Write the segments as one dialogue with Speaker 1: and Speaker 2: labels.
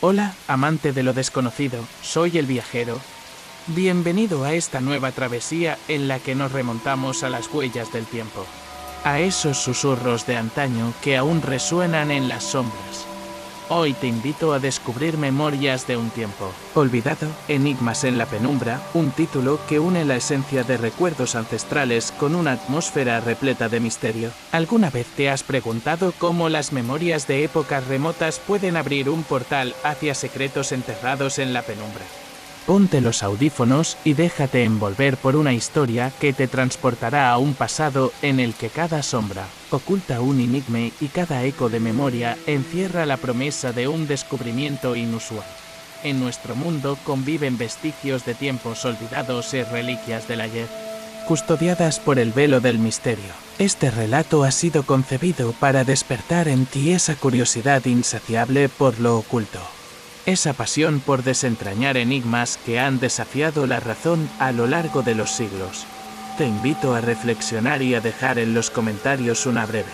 Speaker 1: Hola, amante de lo desconocido, soy el viajero. Bienvenido a esta nueva travesía en la que nos remontamos a las huellas del tiempo. A esos susurros de antaño que aún resuenan en las sombras. Hoy te invito a descubrir memorias de un tiempo olvidado, Enigmas en la penumbra, un título que une la esencia de recuerdos ancestrales con una atmósfera repleta de misterio. ¿Alguna vez te has preguntado cómo las memorias de épocas remotas pueden abrir un portal hacia secretos enterrados en la penumbra? Ponte los audífonos y déjate envolver por una historia que te transportará a un pasado en el que cada sombra oculta un enigma y cada eco de memoria encierra la promesa de un descubrimiento inusual. En nuestro mundo conviven vestigios de tiempos olvidados y reliquias del ayer, custodiadas por el velo del misterio. Este relato ha sido concebido para despertar en ti esa curiosidad insaciable por lo oculto. Esa pasión por desentrañar enigmas que han desafiado la razón a lo largo de los siglos. Te invito a reflexionar y a dejar en los comentarios una breve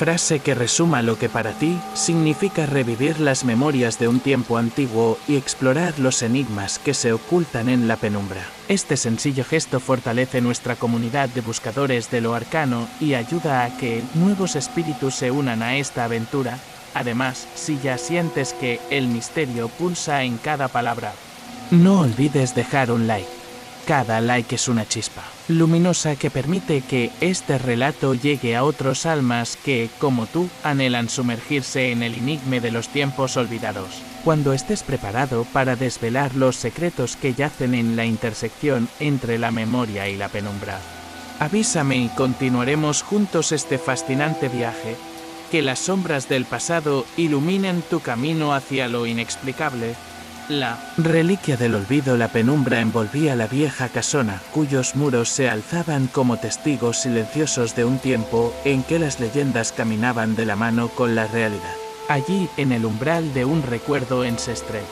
Speaker 1: frase que resuma lo que para ti significa revivir las memorias de un tiempo antiguo y explorar los enigmas que se ocultan en la penumbra. Este sencillo gesto fortalece nuestra comunidad de buscadores de lo arcano y ayuda a que nuevos espíritus se unan a esta aventura. Además, si ya sientes que el misterio pulsa en cada palabra, no olvides dejar un like. Cada like es una chispa luminosa que permite que este relato llegue a otros almas que, como tú, anhelan sumergirse en el enigma de los tiempos olvidados. Cuando estés preparado para desvelar los secretos que yacen en la intersección entre la memoria y la penumbra, avísame y continuaremos juntos este fascinante viaje. Que las sombras del pasado iluminen tu camino hacia lo inexplicable. La reliquia del olvido. La penumbra envolvía la vieja casona, cuyos muros se alzaban como testigos silenciosos de un tiempo en que las leyendas caminaban de la mano con la realidad. Allí, en el umbral de un recuerdo ancestral,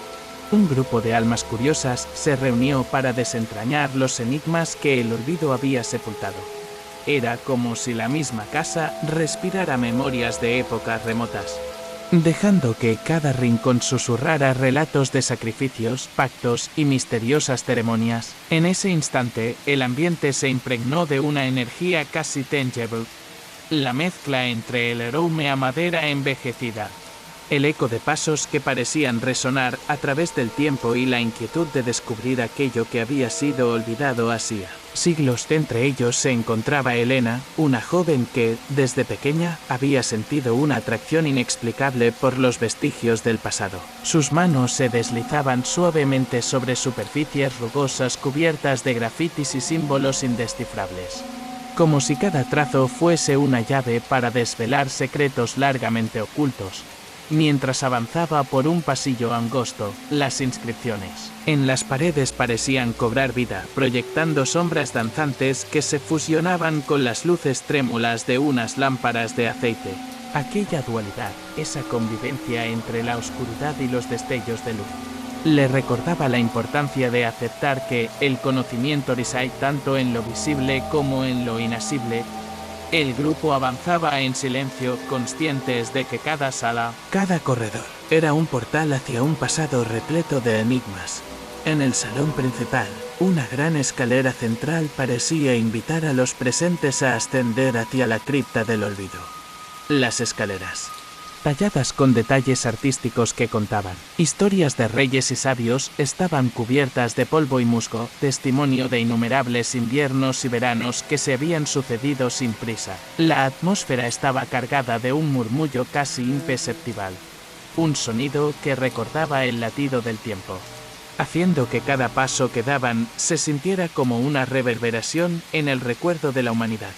Speaker 1: un grupo de almas curiosas se reunió para desentrañar los enigmas que el olvido había sepultado. Era como si la misma casa respirara memorias de épocas remotas, dejando que cada rincón susurrara relatos de sacrificios, pactos y misteriosas ceremonias. En ese instante, el ambiente se impregnó de una energía casi tangible, la mezcla entre el aroma a madera envejecida, el eco de pasos que parecían resonar a través del tiempo y la inquietud de descubrir aquello que había sido olvidado hacía siglos. Entre ellos se encontraba Elena, una joven que, desde pequeña, había sentido una atracción inexplicable por los vestigios del pasado. Sus manos se deslizaban suavemente sobre superficies rugosas cubiertas de grafitis y símbolos indescifrables, como si cada trazo fuese una llave para desvelar secretos largamente ocultos. Mientras avanzaba por un pasillo angosto, las inscripciones en las paredes parecían cobrar vida, proyectando sombras danzantes que se fusionaban con las luces trémulas de unas lámparas de aceite. Aquella dualidad, esa convivencia entre la oscuridad y los destellos de luz, le recordaba la importancia de aceptar que el conocimiento reside tanto en lo visible como en lo inasible. El grupo avanzaba en silencio, conscientes de que cada sala, cada corredor, era un portal hacia un pasado repleto de enigmas. En el salón principal, una gran escalera central parecía invitar a los presentes a ascender hacia la cripta del olvido. Las escaleras, talladas con detalles artísticos que contaban historias de reyes y sabios, estaban cubiertas de polvo y musgo, testimonio de innumerables inviernos y veranos que se habían sucedido sin prisa. La atmósfera estaba cargada de un murmullo casi imperceptible, un sonido que recordaba el latido del tiempo, haciendo que cada paso que daban se sintiera como una reverberación en el recuerdo de la humanidad.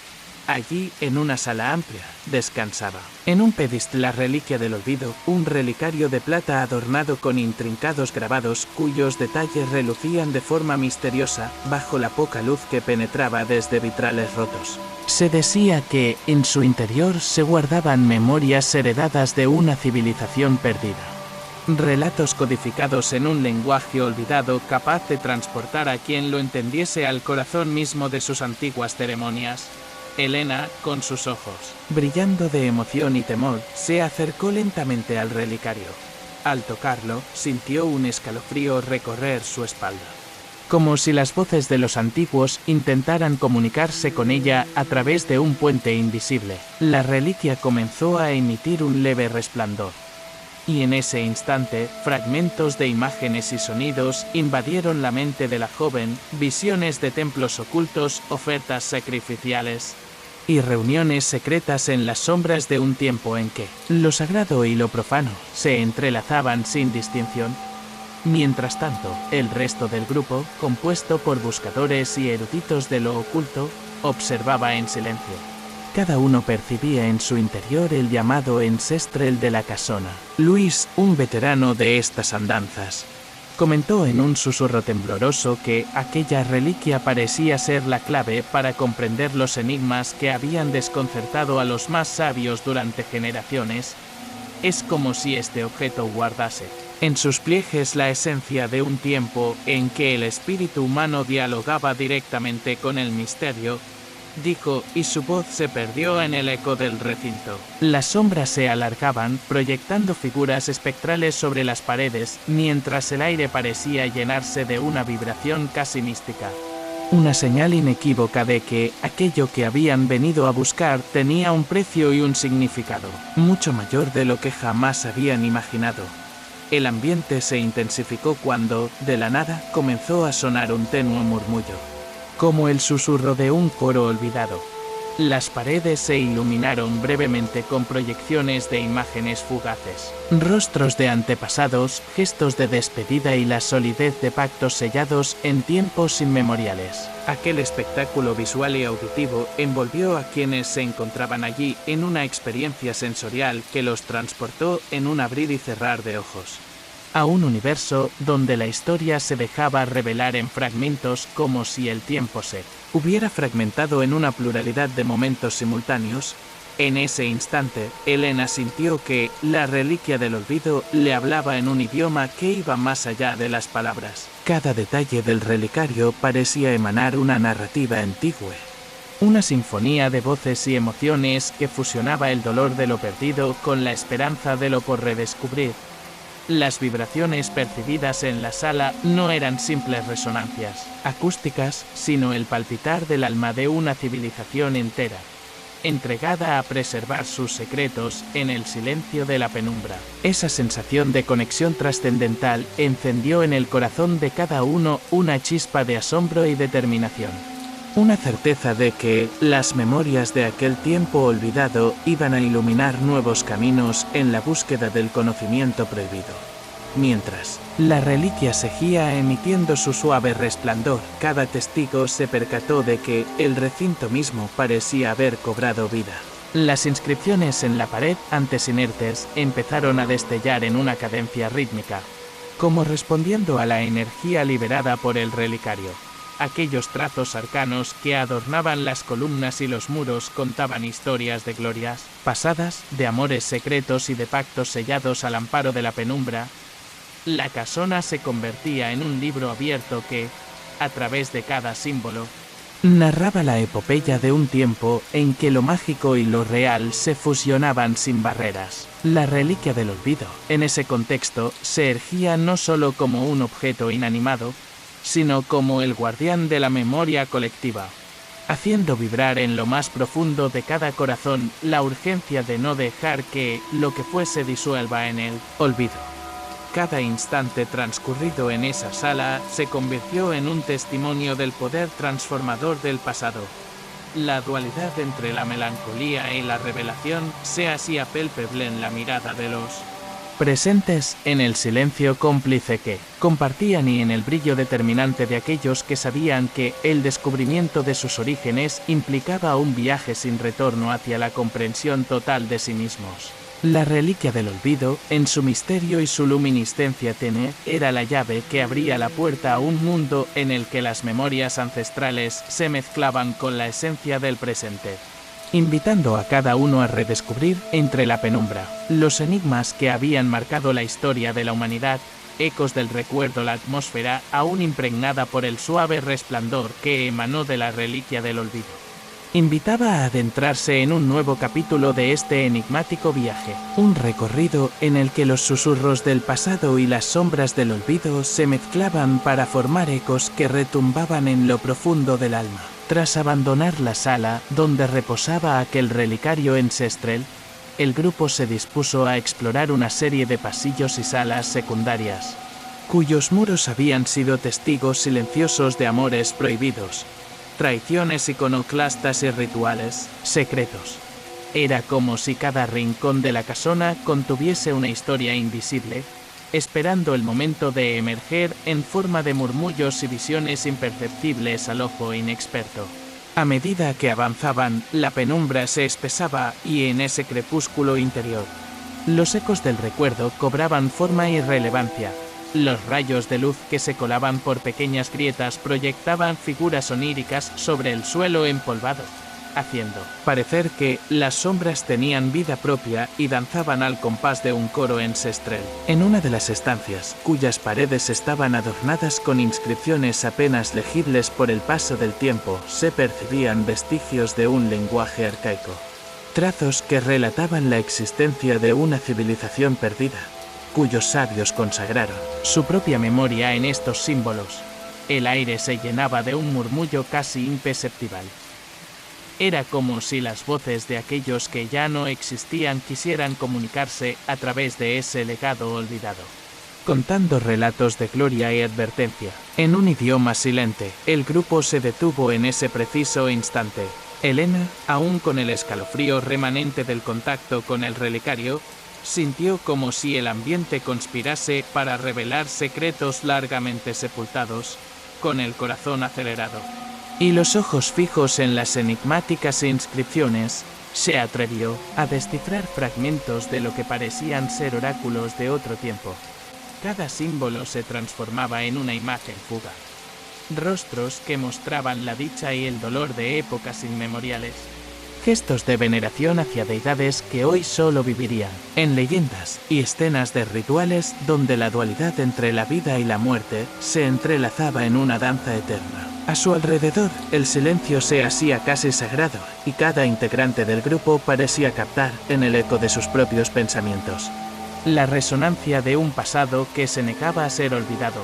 Speaker 1: Allí, en una sala amplia, descansaba, en un pedestal, la reliquia del olvido, un relicario de plata adornado con intrincados grabados cuyos detalles relucían de forma misteriosa bajo la poca luz que penetraba desde vitrales rotos. Se decía que, en su interior, se guardaban memorias heredadas de una civilización perdida. Relatos codificados en un lenguaje olvidado capaz de transportar a quien lo entendiese al corazón mismo de sus antiguas ceremonias. Elena, con sus ojos brillando de emoción y temor, se acercó lentamente al relicario. al tocarlo, sintió un escalofrío recorrer su espalda. Como si las voces de los antiguos intentaran comunicarse con ella a través de un puente invisible. La reliquia comenzó a emitir un leve resplandor. Y en ese instante, fragmentos de imágenes y sonidos invadieron la mente de la joven, visiones de templos ocultos, ofertas sacrificiales y reuniones secretas en las sombras de un tiempo en que lo sagrado y lo profano se entrelazaban sin distinción. Mientras tanto, el resto del grupo, compuesto por buscadores y eruditos de lo oculto, observaba en silencio. Cada uno percibía en su interior el llamado ancestral de la casona. Luis, un veterano de estas andanzas, comentó en un susurro tembloroso que aquella reliquia parecía ser la clave para comprender los enigmas que habían desconcertado a los más sabios durante generaciones. Es como si este objeto guardase en sus pliegues la esencia de un tiempo en que el espíritu humano dialogaba directamente con el misterio, dijo, y su voz se perdió en el eco del recinto. Las sombras se alargaban, proyectando figuras espectrales sobre las paredes, mientras el aire parecía llenarse de una vibración casi mística. Una señal inequívoca de que aquello que habían venido a buscar tenía un precio y un significado, mucho mayor de lo que jamás habían imaginado. El ambiente se intensificó cuando, de la nada, comenzó a sonar un tenue murmullo, como el susurro de un coro olvidado. Las paredes se iluminaron brevemente con proyecciones de imágenes fugaces. Rostros de antepasados, gestos de despedida y la solidez de pactos sellados en tiempos inmemoriales. Aquel espectáculo visual y auditivo envolvió a quienes se encontraban allí en una experiencia sensorial que los transportó en un abrir y cerrar de ojos a un universo donde la historia se dejaba revelar en fragmentos como si el tiempo se hubiera fragmentado en una pluralidad de momentos simultáneos. En ese instante, Elena sintió que la reliquia del olvido le hablaba en un idioma que iba más allá de las palabras. Cada detalle del relicario parecía emanar una narrativa antigua. Una sinfonía de voces y emociones que fusionaba el dolor de lo perdido con la esperanza de lo por redescubrir. Las vibraciones percibidas en la sala no eran simples resonancias acústicas, sino el palpitar del alma de una civilización entera, entregada a preservar sus secretos en el silencio de la penumbra. Esa sensación de conexión trascendental encendió en el corazón de cada uno una chispa de asombro y determinación. Una certeza de que las memorias de aquel tiempo olvidado iban a iluminar nuevos caminos en la búsqueda del conocimiento prohibido. Mientras la reliquia seguía emitiendo su suave resplandor, cada testigo se percató de que el recinto mismo parecía haber cobrado vida. Las inscripciones en la pared, antes inertes, empezaron a destellar en una cadencia rítmica, como respondiendo a la energía liberada por el relicario. Aquellos trazos arcanos que adornaban las columnas y los muros contaban historias de glorias pasadas, de amores secretos y de pactos sellados al amparo de la penumbra. La casona se convertía en un libro abierto que, a través de cada símbolo, narraba la epopeya de un tiempo en que lo mágico y lo real se fusionaban sin barreras. La reliquia del olvido, en ese contexto, se ergía no solo como un objeto inanimado, sino como el guardián de la memoria colectiva, haciendo vibrar en lo más profundo de cada corazón la urgencia de no dejar que lo que fuese disuelva en el olvido. Cada instante transcurrido en esa sala se convirtió en un testimonio del poder transformador del pasado. La dualidad entre la melancolía y la revelación se hacía palpable en la mirada de los presentes, en el silencio cómplice que compartían y en el brillo determinante de aquellos que sabían que el descubrimiento de sus orígenes implicaba un viaje sin retorno hacia la comprensión total de sí mismos. La reliquia del olvido, en su misterio y su luminiscencia tenue, era la llave que abría la puerta a un mundo en el que las memorias ancestrales se mezclaban con la esencia del presente, invitando a cada uno a redescubrir, entre la penumbra, los enigmas que habían marcado la historia de la humanidad, ecos del recuerdo, la atmósfera aún impregnada por el suave resplandor que emanó de la reliquia del olvido. invitaba a adentrarse en un nuevo capítulo de este enigmático viaje, un recorrido en el que los susurros del pasado y las sombras del olvido se mezclaban para formar ecos que retumbaban en lo profundo del alma. Tras abandonar la sala donde reposaba aquel relicario ancestral, el grupo se dispuso a explorar una serie de pasillos y salas secundarias, cuyos muros habían sido testigos silenciosos de amores prohibidos, traiciones iconoclastas y rituales secretos. Era como si cada rincón de la casona contuviese una historia invisible, esperando el momento de emerger en forma de murmullos y visiones imperceptibles al ojo inexperto. A medida que avanzaban, la penumbra se espesaba y en ese crepúsculo interior, los ecos del recuerdo cobraban forma y relevancia. Los rayos de luz que se colaban por pequeñas grietas proyectaban figuras oníricas sobre el suelo empolvado, haciendo parecer que las sombras tenían vida propia y danzaban al compás de un coro ancestral. En una de las estancias, cuyas paredes estaban adornadas con inscripciones apenas legibles por el paso del tiempo, se percibían vestigios de un lenguaje arcaico. Trazos que relataban la existencia de una civilización perdida, cuyos sabios consagraron su propia memoria en estos símbolos. El aire se llenaba de un murmullo casi imperceptible. Era como si las voces de aquellos que ya no existían quisieran comunicarse a través de ese legado olvidado, contando relatos de gloria y advertencia. En un idioma silente, el grupo se detuvo en ese preciso instante. Elena, aún con el escalofrío remanente del contacto con el relicario, sintió como si el ambiente conspirase para revelar secretos largamente sepultados, con el corazón acelerado y los ojos fijos en las enigmáticas inscripciones. Se atrevió a descifrar fragmentos de lo que parecían ser oráculos de otro tiempo. Cada símbolo se transformaba en una imagen fugaz, rostros que mostraban la dicha y el dolor de épocas inmemoriales, gestos de veneración hacia deidades que hoy solo vivirían en leyendas y escenas de rituales donde la dualidad entre la vida y la muerte se entrelazaba en una danza eterna. A su alrededor, el silencio se hacía casi sagrado, y cada integrante del grupo parecía captar, en el eco de sus propios pensamientos, la resonancia de un pasado que se negaba a ser olvidado.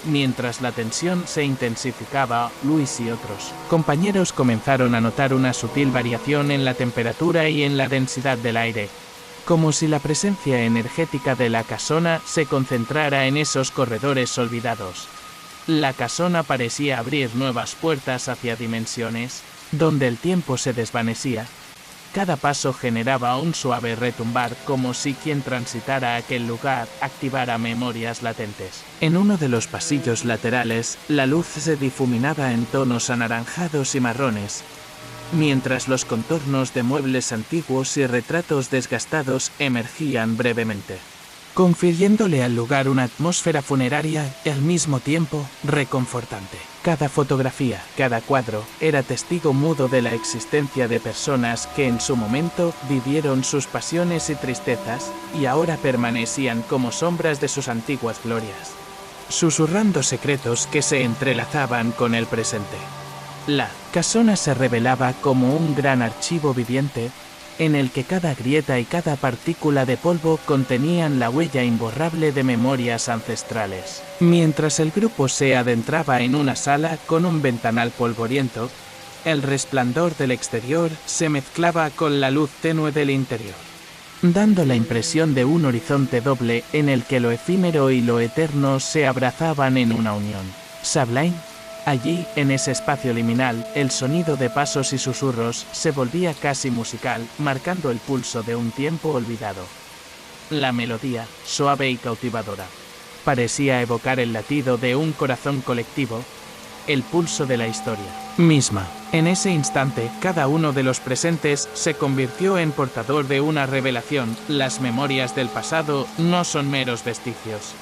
Speaker 1: Mientras la tensión se intensificaba, Luis y otros compañeros comenzaron a notar una sutil variación en la temperatura y en la densidad del aire, como si la presencia energética de la casona se concentrara en esos corredores olvidados. La casona parecía abrir nuevas puertas hacia dimensiones, donde el tiempo se desvanecía. Cada paso generaba un suave retumbar, como si quien transitara aquel lugar activara memorias latentes. En uno de los pasillos laterales, la luz se difuminaba en tonos anaranjados y marrones, mientras los contornos de muebles antiguos y retratos desgastados emergían brevemente, confiriéndole al lugar una atmósfera funeraria y al mismo tiempo reconfortante. Cada fotografía, cada cuadro, era testigo mudo de la existencia de personas que en su momento vivieron sus pasiones y tristezas, y ahora permanecían como sombras de sus antiguas glorias, susurrando secretos que se entrelazaban con el presente. La casona se revelaba como un gran archivo viviente, en el que cada grieta y cada partícula de polvo contenían la huella imborrable de memorias ancestrales. Mientras el grupo se adentraba en una sala con un ventanal polvoriento, el resplandor del exterior se mezclaba con la luz tenue del interior, dando la impresión de un horizonte doble en el que lo efímero y lo eterno se abrazaban en una unión sublime. Allí, en ese espacio liminal, el sonido de pasos y susurros se volvía casi musical, marcando el pulso de un tiempo olvidado. La melodía, suave y cautivadora, parecía evocar el latido de un corazón colectivo, el pulso de la historia misma. En ese instante, cada uno de los presentes se convirtió en portador de una revelación. Las memorias del pasado no son meros vestigios,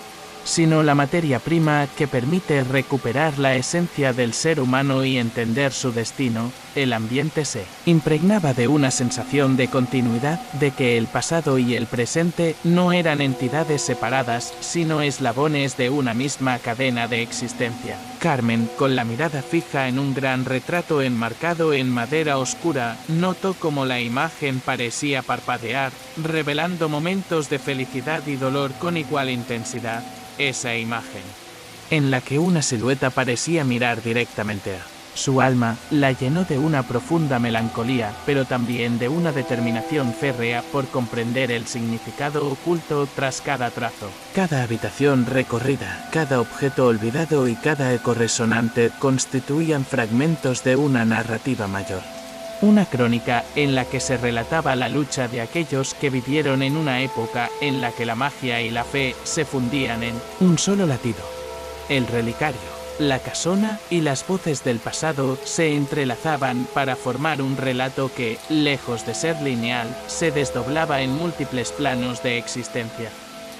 Speaker 1: sino la materia prima que permite recuperar la esencia del ser humano y entender su destino. El ambiente se impregnaba de una sensación de continuidad, de que el pasado y el presente no eran entidades separadas, sino eslabones de una misma cadena de existencia. Carmen, con la mirada fija en un gran retrato enmarcado en madera oscura, notó cómo la imagen parecía parpadear, revelando momentos de felicidad y dolor con igual intensidad. Esa imagen, en la que una silueta parecía mirar directamente a su alma, la llenó de una profunda melancolía, pero también de una determinación férrea por comprender el significado oculto tras cada trazo. Cada habitación recorrida, cada objeto olvidado y cada eco resonante constituían fragmentos de una narrativa mayor. Una crónica en la que se relataba la lucha de aquellos que vivieron en una época en la que la magia y la fe se fundían en un solo latido. El relicario, la casona y las voces del pasado se entrelazaban para formar un relato que, lejos de ser lineal, se desdoblaba en múltiples planos de existencia,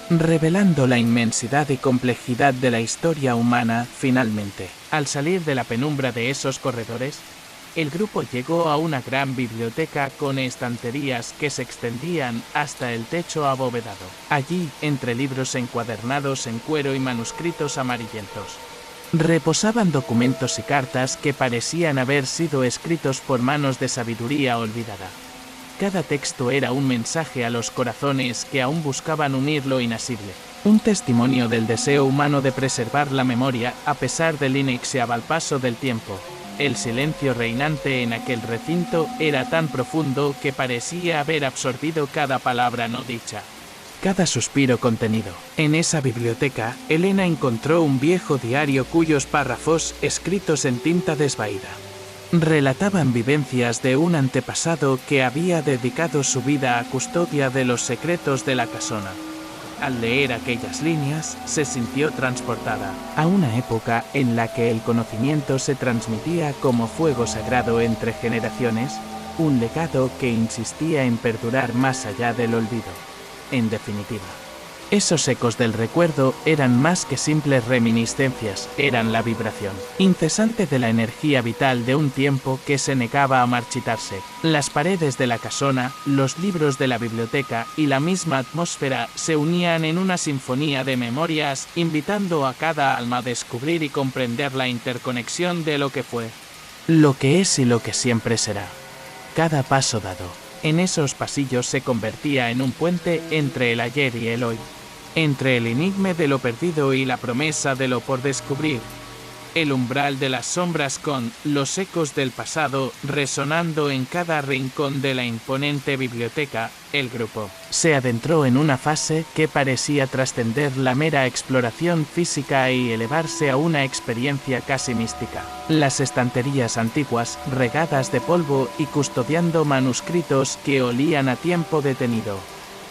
Speaker 1: revelando la inmensidad y complejidad de la historia humana. Finalmente, al salir de la penumbra de esos corredores, el grupo llegó a una gran biblioteca con estanterías que se extendían hasta el techo abovedado. Allí, entre libros encuadernados en cuero y manuscritos amarillentos, reposaban documentos y cartas que parecían haber sido escritos por manos de sabiduría olvidada. Cada texto era un mensaje a los corazones que aún buscaban unir lo inasible. Un testimonio del deseo humano de preservar la memoria a pesar del inexorable paso del tiempo. El silencio reinante en aquel recinto era tan profundo que parecía haber absorbido cada palabra no dicha, cada suspiro contenido. En esa biblioteca, Elena encontró un viejo diario cuyos párrafos, escritos en tinta desvaída, relataban vivencias de un antepasado que había dedicado su vida a custodia de los secretos de la casona. Al leer aquellas líneas, se sintió transportada a una época en la que el conocimiento se transmitía como fuego sagrado entre generaciones, un legado que insistía en perdurar más allá del olvido. En definitiva, esos ecos del recuerdo eran más que simples reminiscencias, eran la vibración incesante de la energía vital de un tiempo que se negaba a marchitarse. Las paredes de la casona, los libros de la biblioteca y la misma atmósfera se unían en una sinfonía de memorias, invitando a cada alma a descubrir y comprender la interconexión de lo que fue, lo que es y lo que siempre será. Cada paso dado en esos pasillos se convertía en un puente entre el ayer y el hoy, entre el enigma de lo perdido y la promesa de lo por descubrir. El umbral de las sombras con los ecos del pasado resonando en cada rincón de la imponente biblioteca, el grupo se adentró en una fase que parecía trascender la mera exploración física y elevarse a una experiencia casi mística. Las estanterías antiguas, regadas de polvo y custodiando manuscritos que olían a tiempo detenido,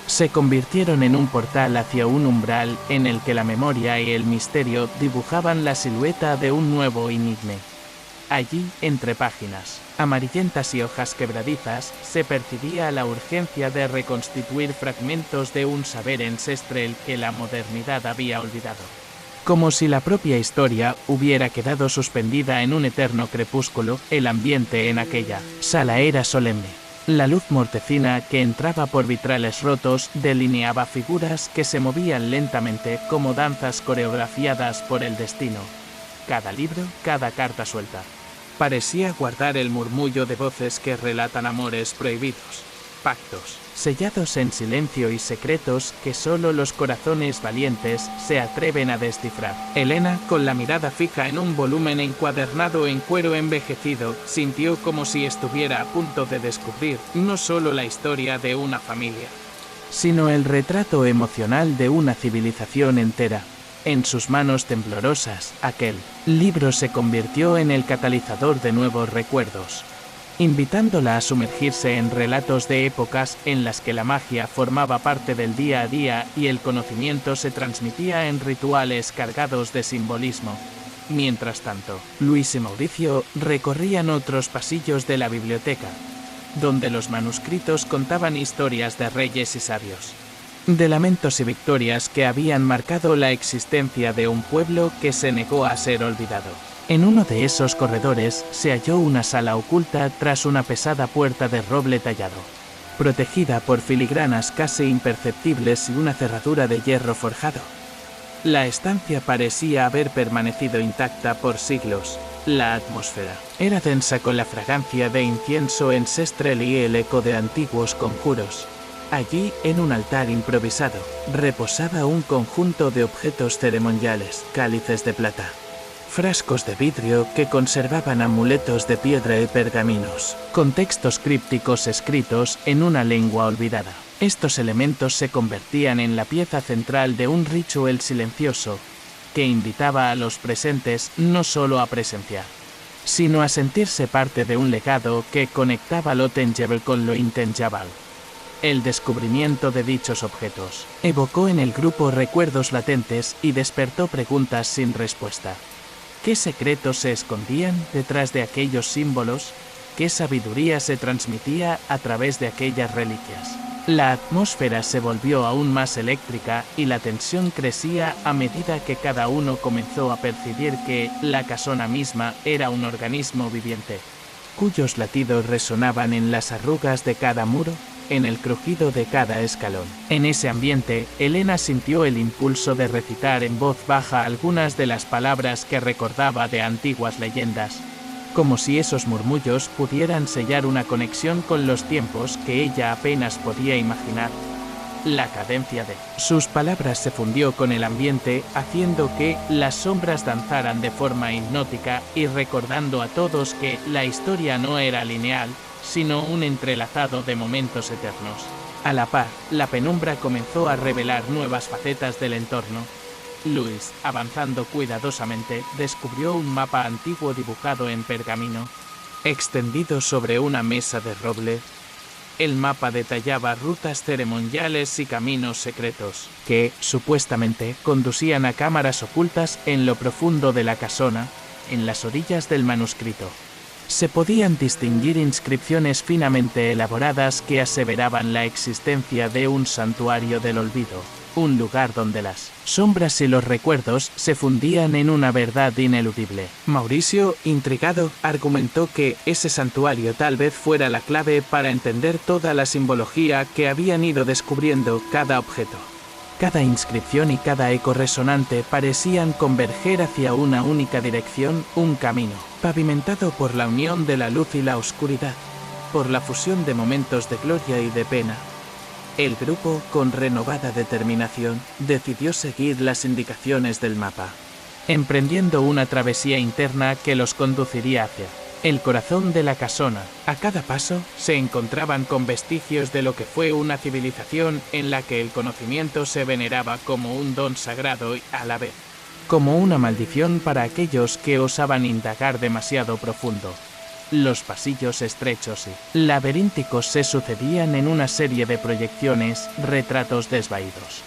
Speaker 1: se convirtieron en un portal hacia un umbral en el que la memoria y el misterio dibujaban la silueta de un nuevo enigma. Allí, entre páginas amarillentas y hojas quebradizas, se percibía la urgencia de reconstituir fragmentos de un saber ancestral que la modernidad había olvidado. Como si la propia historia hubiera quedado suspendida en un eterno crepúsculo, el ambiente en aquella sala era solemne. La luz mortecina que entraba por vitrales rotos delineaba figuras que se movían lentamente como danzas coreografiadas por el destino. Cada libro, cada carta suelta, parecía guardar el murmullo de voces que relatan amores prohibidos, pactos sellados en silencio y secretos que solo los corazones valientes se atreven a descifrar. Elena, con la mirada fija en un volumen encuadernado en cuero envejecido, sintió como si estuviera a punto de descubrir no solo la historia de una familia, sino el retrato emocional de una civilización entera. En sus manos temblorosas, aquel libro se convirtió en el catalizador de nuevos recuerdos, invitándola a sumergirse en relatos de épocas en las que la magia formaba parte del día a día y el conocimiento se transmitía en rituales cargados de simbolismo. Mientras tanto, Luis y Mauricio recorrían otros pasillos de la biblioteca, donde los manuscritos contaban historias de reyes y sabios, de lamentos y victorias que habían marcado la existencia de un pueblo que se negó a ser olvidado. En uno de esos corredores se halló una sala oculta tras una pesada puerta de roble tallado, protegida por filigranas casi imperceptibles y una cerradura de hierro forjado. La estancia parecía haber permanecido intacta por siglos. La atmósfera era densa con la fragancia de incienso ancestral y el eco de antiguos conjuros. Allí, en un altar improvisado, reposaba un conjunto de objetos ceremoniales, cálices de plata, frascos de vidrio que conservaban amuletos de piedra y pergaminos, con textos crípticos escritos en una lengua olvidada. Estos elementos se convertían en la pieza central de un ritual silencioso, que invitaba a los presentes no solo a presenciar, sino a sentirse parte de un legado que conectaba lo tangible con lo intangible. El descubrimiento de dichos objetos evocó en el grupo recuerdos latentes y despertó preguntas sin respuesta. ¿Qué secretos se escondían detrás de aquellos símbolos? ¿Qué sabiduría se transmitía a través de aquellas reliquias? La atmósfera se volvió aún más eléctrica y la tensión crecía a medida que cada uno comenzó a percibir que la casona misma era un organismo viviente, cuyos latidos resonaban en las arrugas de cada muro, en el crujido de cada escalón. En ese ambiente, Elena sintió el impulso de recitar en voz baja algunas de las palabras que recordaba de antiguas leyendas, como si esos murmullos pudieran sellar una conexión con los tiempos que ella apenas podía imaginar. La cadencia de sus palabras se fundió con el ambiente, haciendo que las sombras danzaran de forma hipnótica y recordando a todos que la historia no era lineal, sino un entrelazado de momentos eternos. A la par, la penumbra comenzó a revelar nuevas facetas del entorno. Luis, avanzando cuidadosamente, descubrió un mapa antiguo dibujado en pergamino, extendido sobre una mesa de roble. El mapa detallaba rutas ceremoniales y caminos secretos, que, supuestamente, conducían a cámaras ocultas en lo profundo de la casona, en las orillas del manuscrito. Se podían distinguir inscripciones finamente elaboradas que aseveraban la existencia de un santuario del olvido, un lugar donde las sombras y los recuerdos se fundían en una verdad ineludible. Mauricio, intrigado, argumentó que ese santuario tal vez fuera la clave para entender toda la simbología que habían ido descubriendo cada objeto. Cada inscripción y cada eco resonante parecían converger hacia una única dirección, un camino, pavimentado por la unión de la luz y la oscuridad, por la fusión de momentos de gloria y de pena. El grupo, con renovada determinación, decidió seguir las indicaciones del mapa, emprendiendo una travesía interna que los conduciría hacia el corazón de la casona. A cada paso, se encontraban con vestigios de lo que fue una civilización en la que el conocimiento se veneraba como un don sagrado y, a la vez, como una maldición para aquellos que osaban indagar demasiado profundo. Los pasillos estrechos y laberínticos se sucedían en una serie de proyecciones, retratos desvaídos,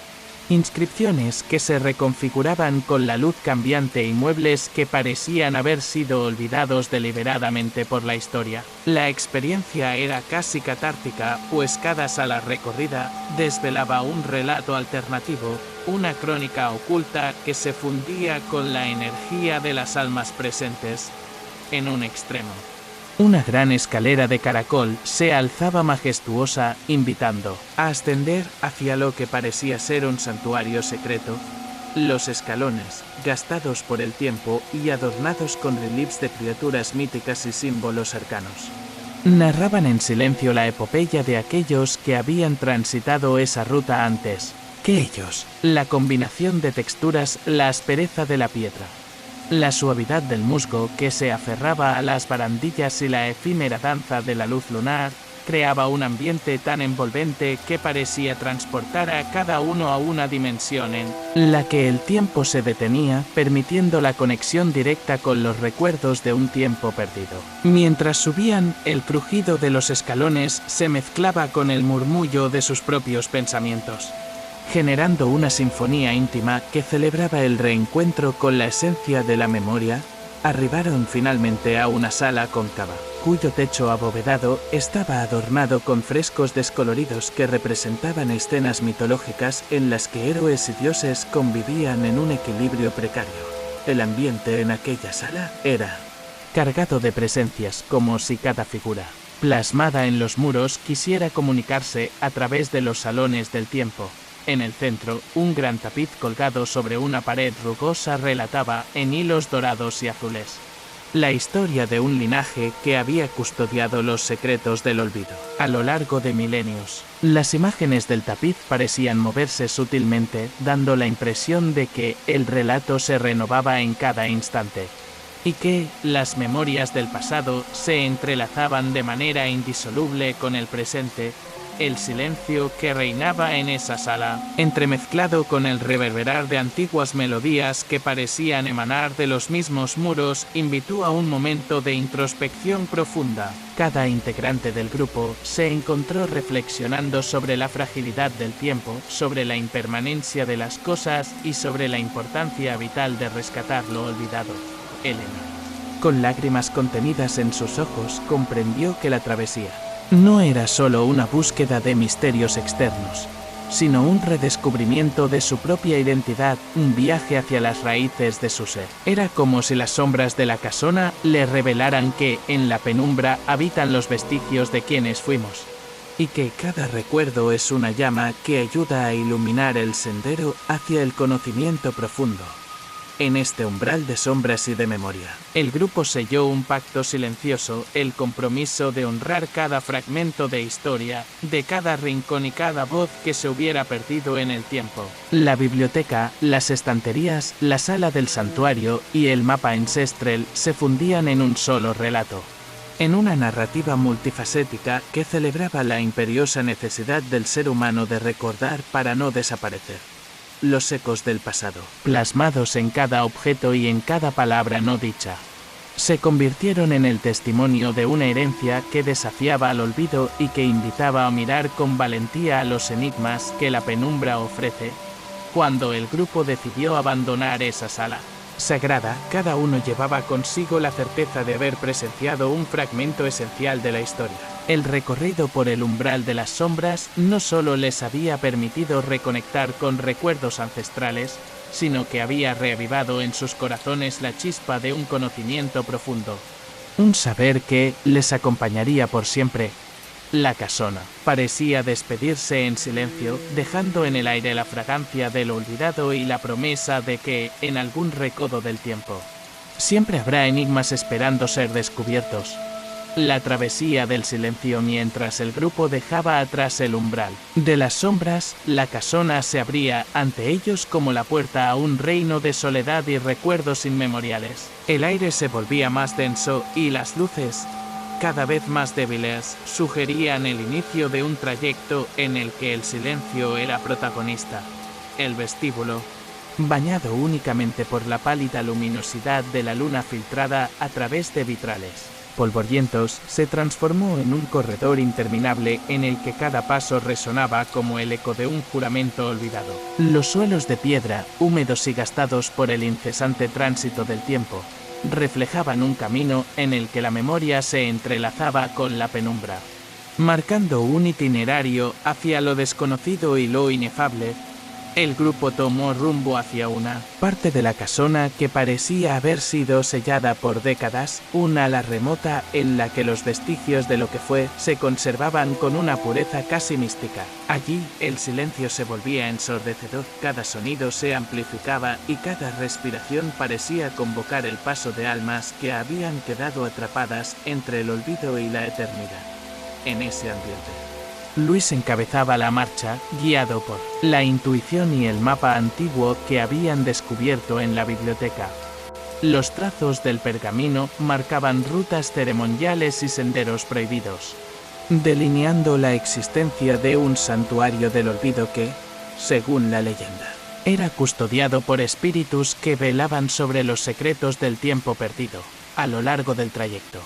Speaker 1: inscripciones que se reconfiguraban con la luz cambiante y muebles que parecían haber sido olvidados deliberadamente por la historia. La experiencia era casi catártica, pues cada sala recorrida desvelaba un relato alternativo, una crónica oculta que se fundía con la energía de las almas presentes. En un extremo, una gran escalera de caracol se alzaba majestuosa, invitando a ascender hacia lo que parecía ser un santuario secreto. Los escalones, gastados por el tiempo y adornados con reliefs de criaturas míticas y símbolos arcanos, narraban en silencio la epopeya de aquellos que habían transitado esa ruta antes que ellos. La combinación de texturas, la aspereza de la piedra, la suavidad del musgo que se aferraba a las barandillas y la efímera danza de la luz lunar, creaba un ambiente tan envolvente que parecía transportar a cada uno a una dimensión en la que el tiempo se detenía, permitiendo la conexión directa con los recuerdos de un tiempo perdido. Mientras subían, el crujido de los escalones se mezclaba con el murmullo de sus propios pensamientos, generando una sinfonía íntima que celebraba el reencuentro con la esencia de la memoria. Arribaron finalmente a una sala cóncava, cuyo techo abovedado estaba adornado con frescos descoloridos que representaban escenas mitológicas en las que héroes y dioses convivían en un equilibrio precario.
Speaker 2: El ambiente en aquella sala era
Speaker 1: cargado de presencias, como si cada figura, plasmada en los muros, quisiera comunicarse a través de los salones del tiempo. En el centro, un gran tapiz colgado sobre una pared rugosa relataba, en hilos dorados y azules, la historia de un linaje que había custodiado los secretos del olvido. A lo largo de milenios, las imágenes del tapiz parecían moverse sutilmente, dando la impresión de que el relato se renovaba en cada instante, y que las memorias del pasado se entrelazaban de manera indisoluble con el presente. El silencio que reinaba en esa sala, entremezclado con el reverberar de antiguas melodías que parecían emanar de los mismos muros, invitó a un momento de introspección profunda. Cada integrante del grupo se encontró reflexionando sobre la fragilidad del tiempo, sobre la impermanencia de las cosas y sobre la importancia vital de rescatar lo olvidado. Elena, con lágrimas contenidas en sus ojos, comprendió que la travesía no era solo una búsqueda de misterios externos, sino un redescubrimiento de su propia identidad, un viaje hacia las raíces de su ser. Era como si las sombras de la casona le revelaran que, en la penumbra, habitan los vestigios de quienes fuimos, y que cada recuerdo es una llama que ayuda a iluminar el sendero hacia el conocimiento profundo. En este umbral de sombras y de memoria, el grupo selló un pacto silencioso, el compromiso de honrar cada fragmento de historia, de cada rincón y cada voz que se hubiera perdido en el tiempo. La biblioteca, las estanterías, la sala del santuario y el mapa ancestral se fundían en un solo relato, en una narrativa multifacética que celebraba la imperiosa necesidad del ser humano de recordar para no desaparecer. Los ecos del pasado, plasmados en cada objeto y en cada palabra no dicha, se convirtieron en el testimonio de una herencia que desafiaba al olvido y que invitaba a mirar con valentía a los enigmas que la penumbra ofrece. Cuando el grupo decidió abandonar esa sala sagrada, cada uno llevaba consigo la certeza de haber presenciado un fragmento esencial de la historia. El recorrido por el umbral de las sombras no solo les había permitido reconectar con recuerdos ancestrales, sino que había reavivado en sus corazones la chispa de un conocimiento profundo, un saber que les acompañaría por siempre. La casona parecía despedirse en silencio, dejando en el aire la fragancia del olvidado y la promesa de que, en algún recodo del tiempo, siempre habrá enigmas esperando ser descubiertos. La travesía del silencio. Mientras el grupo dejaba atrás el umbral de las sombras, la casona se abría ante ellos como la puerta a un reino de soledad y recuerdos inmemoriales. El aire se volvía más denso y las luces, cada vez más débiles, sugerían el inicio de un trayecto en el que el silencio era protagonista. El vestíbulo, bañado únicamente por la pálida luminosidad de la luna filtrada a través de vitrales polvorientos, se transformó en un corredor interminable en el que cada paso resonaba como el eco de un juramento olvidado. Los suelos de piedra, húmedos y gastados por el incesante tránsito del tiempo, reflejaban un camino en el que la memoria se entrelazaba con la penumbra, marcando un itinerario hacia lo desconocido y lo inefable. El grupo tomó rumbo hacia una parte de la casona que parecía haber sido sellada por décadas, una ala remota en la que los vestigios de lo que fue se conservaban con una pureza casi mística. Allí, el silencio se volvía ensordecedor, cada sonido se amplificaba y cada respiración parecía convocar el paso de almas que habían quedado atrapadas entre el olvido y la eternidad. En ese ambiente, Luis encabezaba la marcha, guiado por la intuición y el mapa antiguo que habían descubierto en la biblioteca. Los trazos del pergamino marcaban rutas ceremoniales y senderos prohibidos, delineando la existencia de un santuario del olvido que, según la leyenda, era custodiado por espíritus que velaban sobre los secretos del tiempo perdido. A lo largo del trayecto,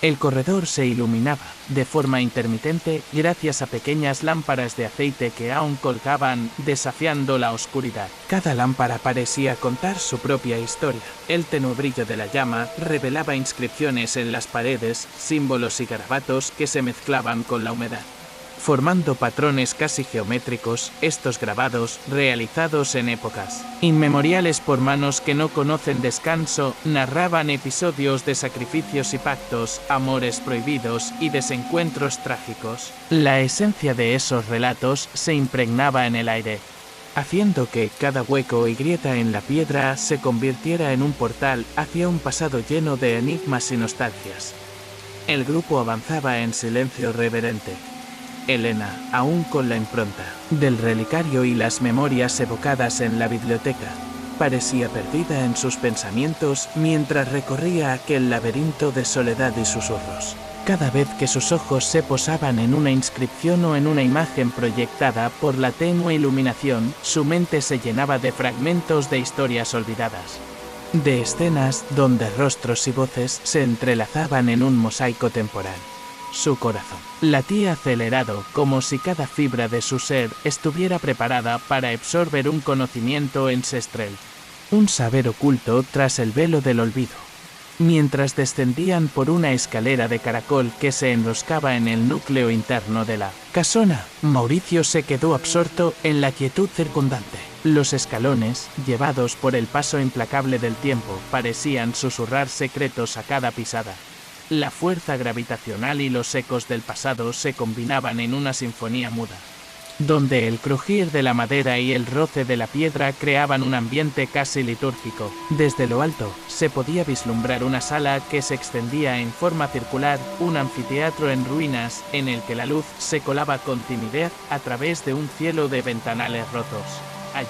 Speaker 1: el corredor se iluminaba, de forma intermitente, gracias a pequeñas lámparas de aceite que aún colgaban, desafiando la oscuridad. Cada lámpara parecía contar su propia historia. El tenue brillo de la llama revelaba inscripciones en las paredes, símbolos y garabatos que se mezclaban con la humedad, formando patrones casi geométricos, estos grabados, realizados en épocas inmemoriales por manos que no conocen descanso, narraban episodios de sacrificios y pactos, amores prohibidos y desencuentros trágicos. La esencia de esos relatos se impregnaba en el aire, haciendo que cada hueco y grieta en la piedra se convirtiera en un portal hacia un pasado lleno de enigmas y nostalgias. El grupo avanzaba en silencio reverente. Elena, aún con la impronta del relicario y las memorias evocadas en la biblioteca, parecía perdida en sus pensamientos mientras recorría aquel laberinto de soledad y susurros. Cada vez que sus ojos se posaban en una inscripción o en una imagen proyectada por la tenue iluminación, su mente se llenaba de fragmentos de historias olvidadas, de escenas donde rostros y voces se entrelazaban en un mosaico temporal. Su corazón latía acelerado, como si cada fibra de su ser estuviera preparada para absorber un conocimiento ancestral, un saber oculto tras el velo del olvido. Mientras descendían por una escalera de caracol que se enroscaba en el núcleo interno de la casona, Mauricio se quedó absorto en la quietud circundante. Los escalones, llevados por el paso implacable del tiempo, parecían susurrar secretos a cada pisada. La fuerza gravitacional y los ecos del pasado se combinaban en una sinfonía muda, donde el crujir de la madera y el roce de la piedra creaban un ambiente casi litúrgico. Desde lo alto, se podía vislumbrar una sala que se extendía en forma circular, un anfiteatro en ruinas, en el que la luz se colaba con timidez a través de un cielo de ventanales rotos. Allí,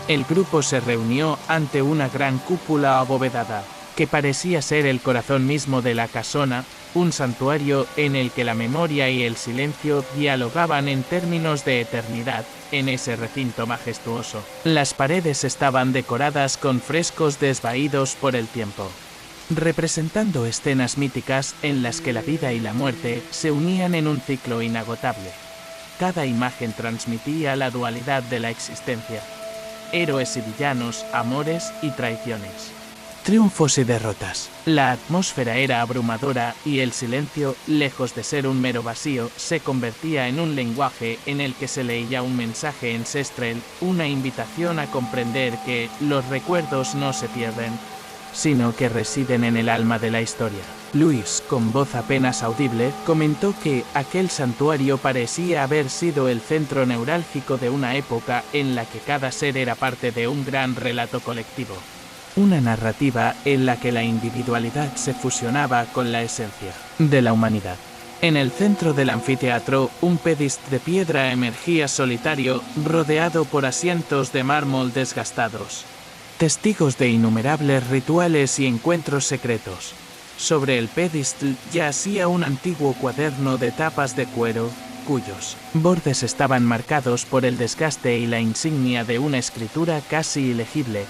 Speaker 1: el grupo se reunió ante una gran cúpula abovedada, que parecía ser el corazón mismo de la casona, un santuario en el que la memoria y el silencio dialogaban en términos de eternidad. En ese recinto majestuoso, las paredes estaban decoradas con frescos desvaídos por el tiempo, representando escenas míticas en las que la vida y la muerte se unían en un ciclo inagotable. Cada imagen transmitía la dualidad de la existencia: héroes y villanos, amores y traiciones, triunfos y derrotas. La atmósfera era abrumadora y el silencio, lejos de ser un mero vacío, se convertía en un lenguaje en el que se leía un mensaje ancestral, una invitación a comprender que los recuerdos no se pierden, sino que residen en el alma de la historia. Luis, con voz apenas audible, comentó que aquel santuario parecía haber sido el centro neurálgico de una época en la que cada ser era parte de un gran relato colectivo. Una narrativa en la que la individualidad se fusionaba con la esencia de la humanidad. En el centro del anfiteatro, un pedestal de piedra emergía solitario, rodeado por asientos de mármol desgastados, testigos de innumerables rituales y encuentros secretos. Sobre el pedestal yacía un antiguo cuaderno de tapas de cuero, cuyos bordes estaban marcados por el desgaste y la insignia de una escritura casi ilegible,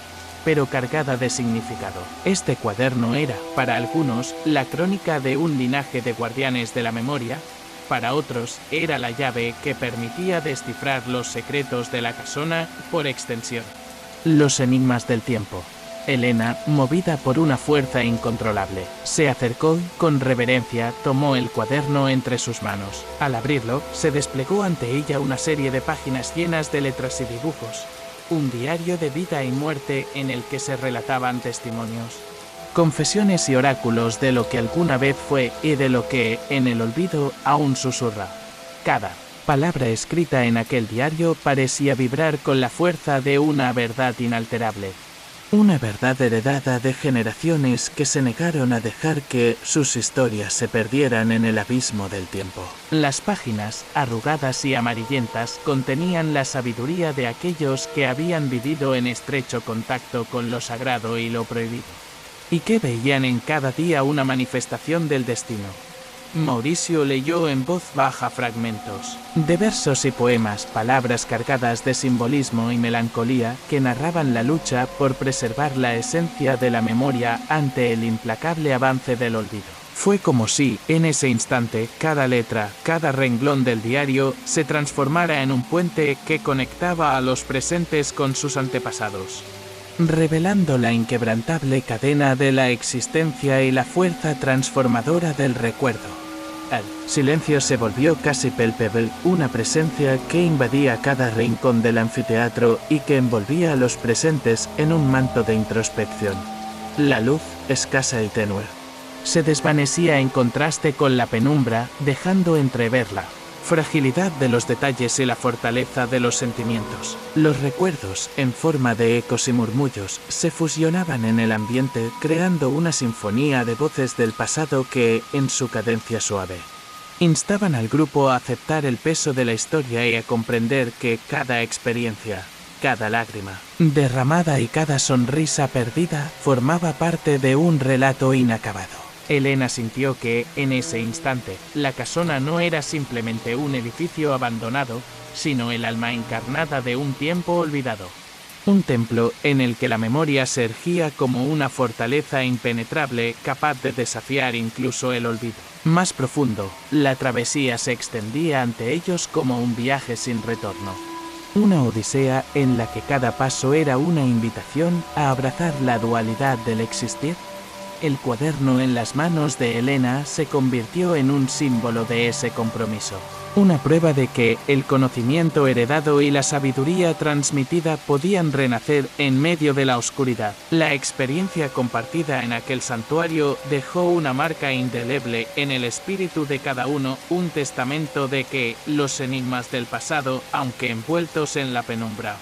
Speaker 1: pero cargada de significado. Este cuaderno era, para algunos, la crónica de un linaje de guardianes de la memoria. Para otros, era la llave que permitía descifrar los secretos de la casona, por extensión, los enigmas del tiempo. Elena, movida por una fuerza incontrolable, se acercó y, con reverencia, tomó el cuaderno entre sus manos. Al abrirlo, se desplegó ante ella una serie de páginas llenas de letras y dibujos. Un diario de vida y muerte en el que se relataban testimonios, confesiones y oráculos de lo que alguna vez fue y de lo que, en el olvido, aún susurra. Cada palabra escrita en aquel diario parecía vibrar con la fuerza de una verdad inalterable. Una verdad heredada de generaciones que se negaron a dejar que sus historias se perdieran en el abismo del tiempo. Las páginas, arrugadas y amarillentas, contenían la sabiduría de aquellos que habían vivido en estrecho contacto con lo sagrado y lo prohibido, y que veían en cada día una manifestación del destino. Mauricio leyó en voz baja fragmentos de versos y poemas, palabras cargadas de simbolismo y melancolía que narraban la lucha por preservar la esencia de la memoria ante el implacable avance del olvido. Fue como si, en ese instante, cada letra, cada renglón del diario, se transformara en un puente que conectaba a los presentes con sus antepasados, revelando la inquebrantable cadena de la existencia y la fuerza transformadora del recuerdo.
Speaker 2: Al
Speaker 1: silencio se volvió casi palpable, una presencia que invadía cada rincón del anfiteatro y que envolvía a los presentes en un manto de introspección. La luz, escasa y tenue, se desvanecía en contraste con la penumbra, dejando entrever la fragilidad de los detalles y la fortaleza de los sentimientos. Los recuerdos, en forma de ecos y murmullos, se fusionaban en el ambiente, creando una sinfonía de voces del pasado que, en su cadencia suave, instaban al grupo a aceptar el peso de la historia y a comprender que cada experiencia, cada lágrima derramada y cada sonrisa perdida formaba parte de un relato inacabado. Elena sintió que, en ese instante, la casona no era simplemente un edificio abandonado, sino el alma encarnada de un tiempo olvidado. Un templo en el que la memoria se erguía como una fortaleza impenetrable capaz de desafiar incluso el olvido. Más profundo, la travesía se extendía ante ellos como un viaje sin retorno. Una odisea en la que cada paso era una invitación a abrazar la dualidad del existir. El cuaderno en las manos de Elena se convirtió en un símbolo de ese compromiso. Una prueba de que el conocimiento heredado y la sabiduría transmitida podían renacer en medio de la oscuridad. La experiencia compartida en aquel santuario dejó una marca indeleble en el espíritu de cada uno, un testamento de que los enigmas del pasado, aunque envueltos en la penumbra,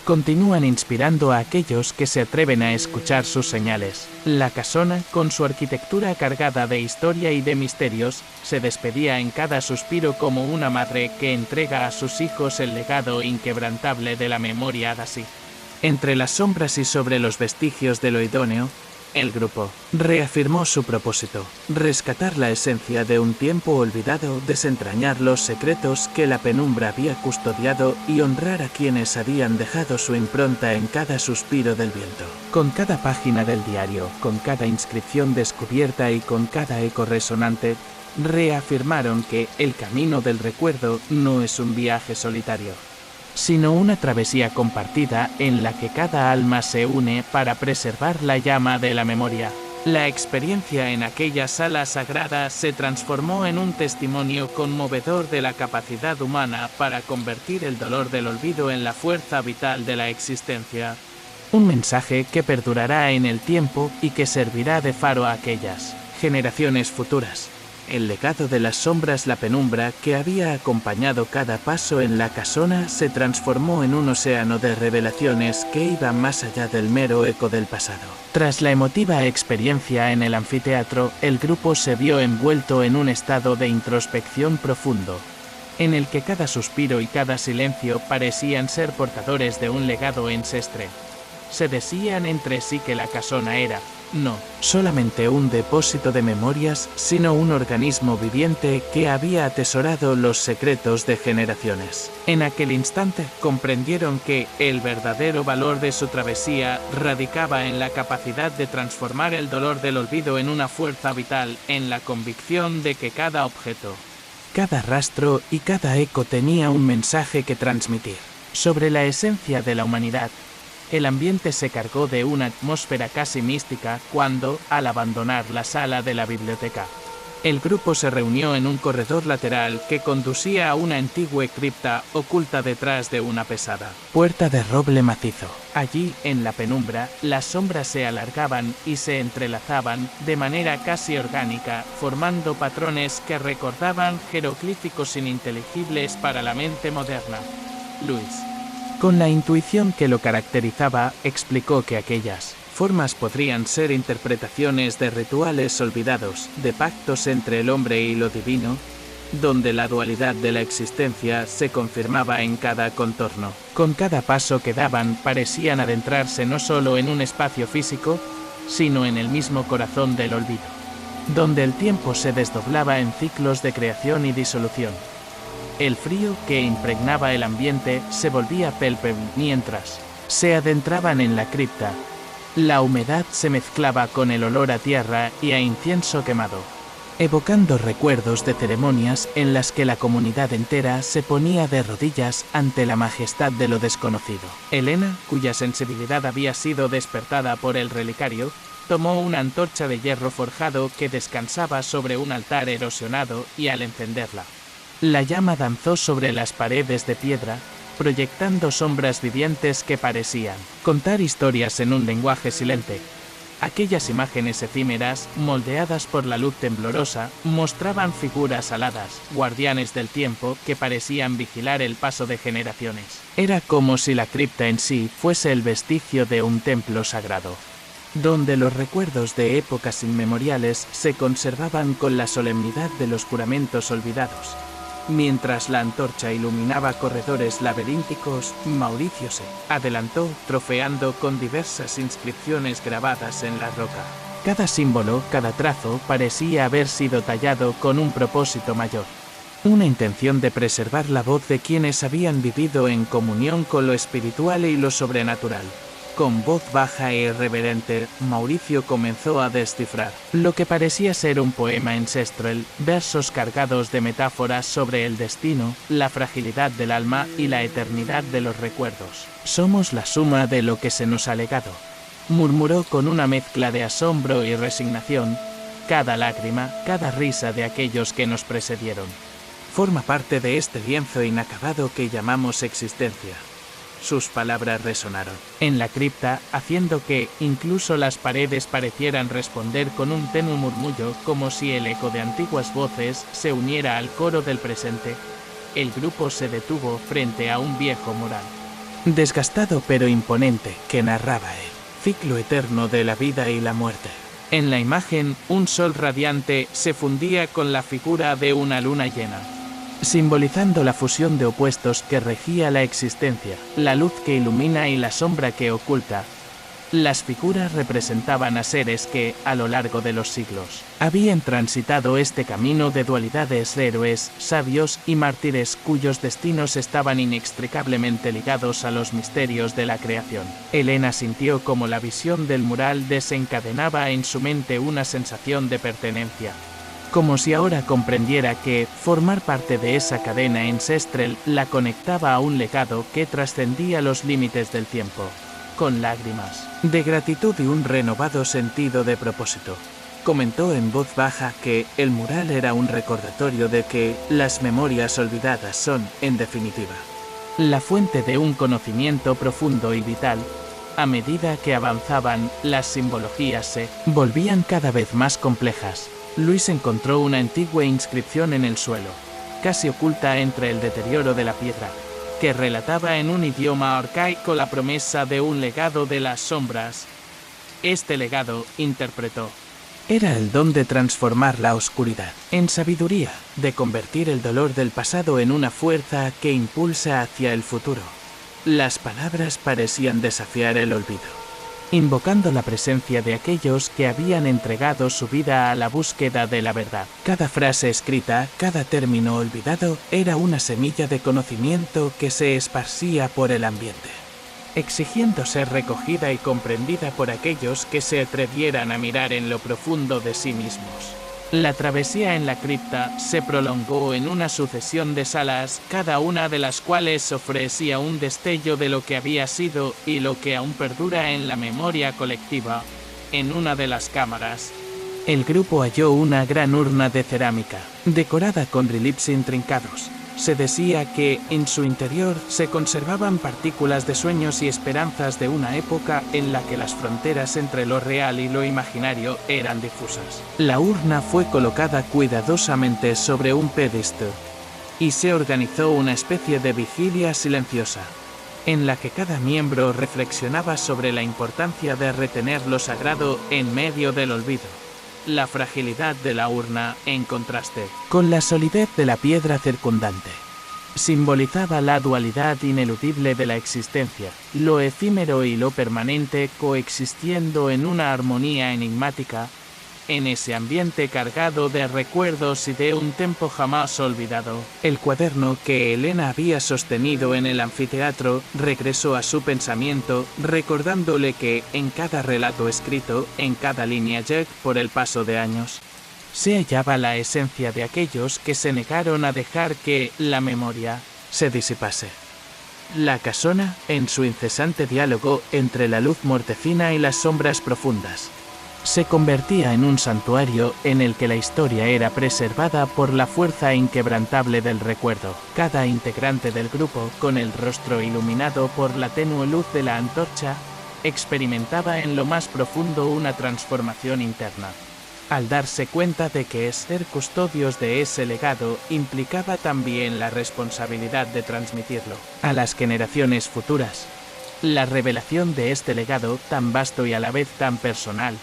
Speaker 1: continúan inspirando a aquellos que se atreven a escuchar sus señales. La casona, con su arquitectura cargada de historia y de misterios, se despedía en cada suspiro como una madre que entrega a sus hijos el legado inquebrantable de la memoria Adasi. Entre las sombras y sobre los vestigios de lo idóneo, el grupo reafirmó su propósito: rescatar la esencia de un tiempo olvidado, desentrañar los secretos que la penumbra había custodiado y honrar a quienes habían dejado su impronta en cada suspiro del viento. Con cada página del diario, con cada inscripción descubierta y con cada eco resonante, reafirmaron que el camino del recuerdo no es un viaje solitario, sino una travesía compartida en la que cada alma se une para preservar la llama de la memoria. La experiencia en aquella sala sagrada se transformó en un testimonio conmovedor de la capacidad humana para convertir el dolor del olvido en la fuerza vital de la existencia. Un mensaje que perdurará en el tiempo y que servirá de faro a aquellas generaciones futuras. El legado de las sombras, la penumbra que había acompañado cada paso en la casona, se transformó en un océano de revelaciones que iba más allá del mero eco del pasado. Tras la emotiva experiencia en el anfiteatro, el grupo se vio envuelto en un estado de introspección profundo, en el que cada suspiro y cada silencio parecían ser portadores de un legado ancestral. Se decían entre sí que la casona era, no solamente un depósito de memorias, sino un organismo viviente que había atesorado los secretos de generaciones. En aquel instante comprendieron que el verdadero valor de su travesía radicaba en la capacidad de transformar el dolor del olvido en una fuerza vital, en la convicción de que cada objeto, cada rastro y cada eco tenía un mensaje que transmitir. Sobre la esencia de la humanidad, el ambiente se cargó de una atmósfera casi mística cuando, al abandonar la sala de la biblioteca, el grupo se reunió en un corredor lateral que conducía a una antigua cripta oculta detrás de una pesada puerta de roble macizo. Allí, en la penumbra, las sombras se alargaban y se entrelazaban de manera casi orgánica, formando patrones que recordaban jeroglíficos ininteligibles para la mente moderna. Luis, con la intuición que lo caracterizaba, explicó que aquellas formas podrían ser interpretaciones de rituales olvidados, de pactos entre el hombre y lo divino, donde la dualidad de la existencia se confirmaba en cada contorno. Con cada paso que daban, parecían adentrarse no solo en un espacio físico, sino en el mismo corazón del olvido, donde el tiempo se desdoblaba en ciclos de creación y disolución. El frío que impregnaba el ambiente se volvía palpable mientras se adentraban en la cripta. La humedad se mezclaba con el olor a tierra y a incienso quemado, evocando recuerdos de ceremonias en las que la comunidad entera se ponía de rodillas ante la majestad de lo desconocido. Elena, cuya sensibilidad había sido despertada por el relicario, tomó una antorcha de hierro forjado que descansaba sobre un altar erosionado y al encenderla, la llama danzó sobre las paredes de piedra, proyectando sombras vivientes que parecían contar historias en un lenguaje silente. Aquellas imágenes efímeras, moldeadas por la luz temblorosa, mostraban figuras aladas, guardianes del tiempo, que parecían vigilar el paso de generaciones. Era como si la cripta en sí fuese el vestigio de un templo sagrado, donde los recuerdos de épocas inmemoriales se conservaban con la solemnidad de los juramentos olvidados. Mientras la antorcha iluminaba corredores laberínticos, Mauricio se adelantó, trofeando con diversas inscripciones grabadas en la roca. Cada símbolo, cada trazo, parecía haber sido tallado con un propósito mayor. Una intención de preservar la voz de quienes habían vivido en comunión con lo espiritual y lo sobrenatural. Con voz baja e irreverente, Mauricio comenzó a descifrar lo que parecía ser un poema ancestral, versos cargados de metáforas sobre el destino, la fragilidad del alma y la eternidad de los recuerdos. Somos la suma de lo que se nos ha legado, murmuró con una mezcla de asombro y resignación. Cada lágrima, cada risa de aquellos que nos precedieron, forma parte de este lienzo inacabado que llamamos existencia. Sus palabras resonaron en la cripta, haciendo que incluso las paredes parecieran responder con un tenue murmullo, como si el eco de antiguas voces se uniera al coro del presente. El grupo se detuvo frente a un viejo mural, desgastado pero imponente, que narraba el ciclo eterno de la vida y la muerte. En la imagen, un sol radiante se fundía con la figura de una luna llena, simbolizando la fusión de opuestos que regía la existencia, la luz que ilumina y la sombra que oculta. Las figuras representaban a seres que, a lo largo de los siglos, habían transitado este camino de dualidades, héroes, sabios y mártires cuyos destinos estaban inextricablemente ligados a los misterios de la creación. Elena sintió como la visión del mural desencadenaba en su mente una sensación de pertenencia, como si ahora comprendiera que formar parte de esa cadena ancestral la conectaba a un legado que trascendía los límites del tiempo. Con lágrimas de gratitud y un renovado sentido de propósito, comentó en voz baja que el mural era un recordatorio de que las memorias olvidadas son, en definitiva, la fuente de un conocimiento profundo y vital. A medida que avanzaban, las simbologías se volvían cada vez más complejas. Luis encontró una antigua inscripción en el suelo, casi oculta entre el deterioro de la piedra, que relataba en un idioma arcaico la promesa de un legado de las sombras. Este legado, interpretó, era el don de transformar la oscuridad en sabiduría, de convertir el dolor del pasado en una fuerza que impulsa hacia el futuro. Las palabras parecían desafiar el olvido, invocando la presencia de aquellos que habían entregado su vida a la búsqueda de la verdad. Cada frase escrita, cada término olvidado, era una semilla de conocimiento que se esparcía por el ambiente, exigiendo ser recogida y comprendida por aquellos que se atrevieran a mirar en lo profundo de sí mismos. La travesía en la cripta se prolongó en una sucesión de salas, cada una de las cuales ofrecía un destello de lo que había sido y lo que aún perdura en la memoria colectiva. En una de las cámaras, el grupo halló una gran urna de cerámica, decorada con reliefs intrincados. Se decía que, en su interior, se conservaban partículas de sueños y esperanzas de una época en la que las fronteras entre lo real y lo imaginario eran difusas. La urna fue colocada cuidadosamente sobre un pedestal, y se organizó una especie de vigilia silenciosa, en la que cada miembro reflexionaba sobre la importancia de retener lo sagrado en medio del olvido. La fragilidad de la urna, en contraste con la solidez de la piedra circundante, simbolizaba la dualidad ineludible de la existencia, lo efímero y lo permanente coexistiendo en una armonía enigmática. En ese ambiente cargado de recuerdos y de un tiempo jamás olvidado, el cuaderno que Elena había sostenido en el anfiteatro regresó a su pensamiento, recordándole que, en cada relato escrito, en cada línea por el paso de años, se hallaba la esencia de aquellos que se negaron a dejar que la memoria se disipase. La casona, en su incesante diálogo entre la luz mortecina y las sombras profundas, se convertía en un santuario en el que la historia era preservada por la fuerza inquebrantable del recuerdo. Cada integrante del grupo, con el rostro iluminado por la tenue luz de la antorcha, experimentaba en lo más profundo una transformación interna. Al darse cuenta de que ser custodios de ese legado implicaba también la responsabilidad de transmitirlo a las generaciones futuras. La revelación de este legado, tan vasto y a la vez tan personal,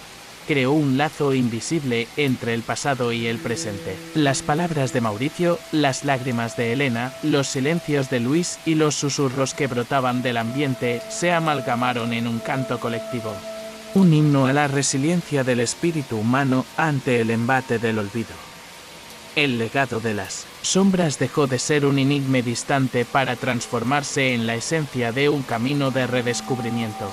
Speaker 1: creó un lazo invisible entre el pasado y el presente. Las palabras de Mauricio, las lágrimas de Elena, los silencios de Luis y los susurros que brotaban del ambiente se amalgamaron en un canto colectivo. Un himno a la resiliencia del espíritu humano ante el embate del olvido. El legado de las sombras dejó de ser un enigma distante para transformarse en la esencia de un camino de redescubrimiento.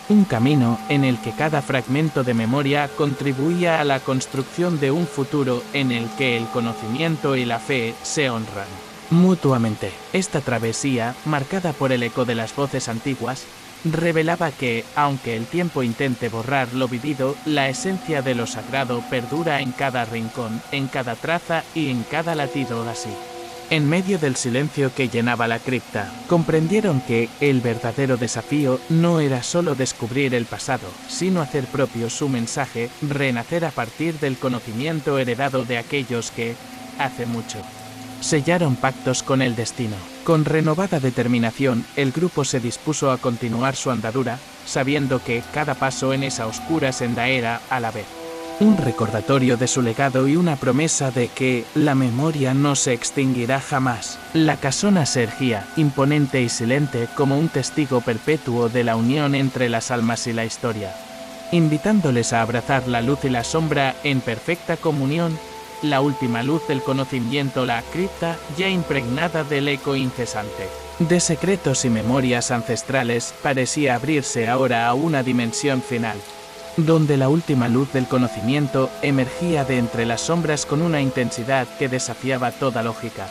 Speaker 1: Un camino en el que cada fragmento de memoria contribuía a la construcción de un futuro en el que el conocimiento y la fe se honran mutuamente. Esta travesía, marcada por el eco de las voces antiguas, revelaba que, aunque el tiempo intente borrar lo vivido, la esencia de lo sagrado perdura en cada rincón, en cada traza y en cada latido así. En medio del silencio que llenaba la cripta, comprendieron que el verdadero desafío no era solo descubrir el pasado, sino hacer propio su mensaje, renacer a partir del conocimiento heredado de aquellos que, hace mucho, sellaron pactos con el destino. Con renovada determinación, el grupo se dispuso a continuar su andadura, sabiendo que cada paso en esa oscura senda era, a la vez, un recordatorio de su legado y una promesa de que la memoria no se extinguirá jamás. La casona se erguía, imponente y silente, como un testigo perpetuo de la unión entre las almas y la historia, invitándoles a abrazar la luz y la sombra en perfecta comunión. La última luz del conocimiento, la cripta, ya impregnada del eco incesante de secretos y memorias ancestrales, parecía abrirse ahora a una dimensión final, donde la última luz del conocimiento emergía de entre las sombras con una intensidad que desafiaba toda lógica.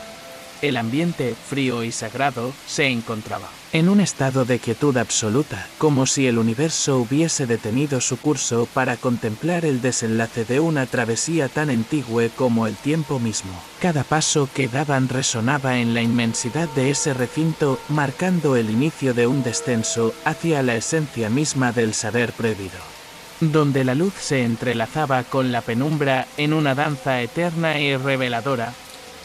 Speaker 1: El ambiente, frío y sagrado, se encontraba en un estado de quietud absoluta, como si el universo hubiese detenido su curso para contemplar el desenlace de una travesía tan antigua como el tiempo mismo. Cada paso que daban resonaba en la inmensidad de ese recinto, marcando el inicio de un descenso hacia la esencia misma del saber prohibido, donde la luz se entrelazaba con la penumbra en una danza eterna y reveladora.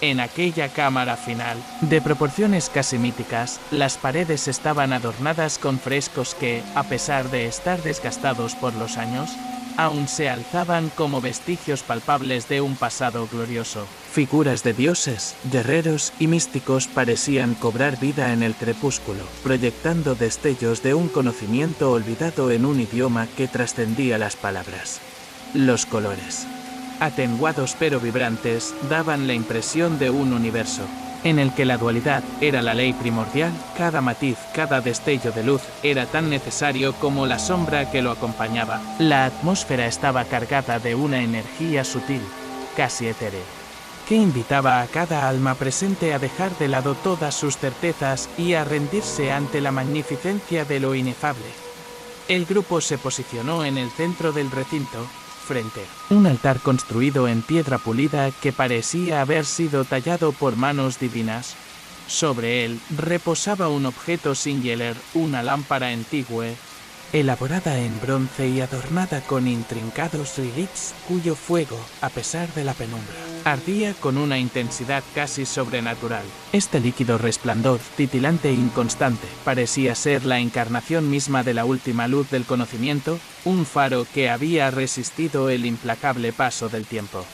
Speaker 1: En aquella cámara final, de proporciones casi míticas, las paredes estaban adornadas con frescos que, a pesar de estar desgastados por los años, aún se alzaban como vestigios palpables de un pasado glorioso. Figuras de dioses, guerreros y místicos parecían cobrar vida en el crepúsculo, proyectando destellos de un conocimiento olvidado en un idioma que trascendía las palabras. Los colores, atenuados pero vibrantes, daban la impresión de un universo en el que la dualidad era la ley primordial. Cada matiz, cada destello de luz era tan necesario como la sombra que lo acompañaba. La atmósfera estaba cargada de una energía sutil, casi etérea, que invitaba a cada alma presente a dejar de lado todas sus certezas y a rendirse ante la magnificencia de lo inefable. El grupo se posicionó en el centro del recinto, frente a un altar construido en piedra pulida que parecía haber sido tallado por manos divinas. Sobre él reposaba un objeto singular, una lámpara antigua, elaborada en bronce y adornada con intrincados relics, cuyo fuego, a pesar de la penumbra, ardía con una intensidad casi sobrenatural. Este líquido resplandor, titilante e inconstante, parecía ser la encarnación misma de la última luz del conocimiento, un faro que había resistido el implacable paso del tiempo,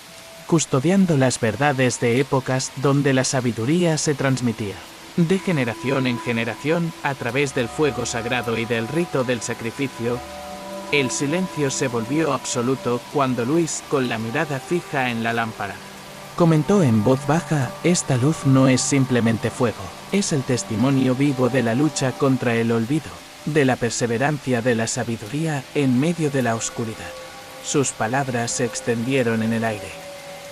Speaker 1: custodiando las verdades de épocas donde la sabiduría se transmitía de generación en generación a través del fuego sagrado y del rito del sacrificio. El silencio se volvió absoluto cuando Luis, con la mirada fija en la lámpara, comentó en voz baja: esta luz no es simplemente fuego, es el testimonio vivo de la lucha contra el olvido, de la perseverancia de la sabiduría en medio de la oscuridad. Sus palabras se extendieron en el aire,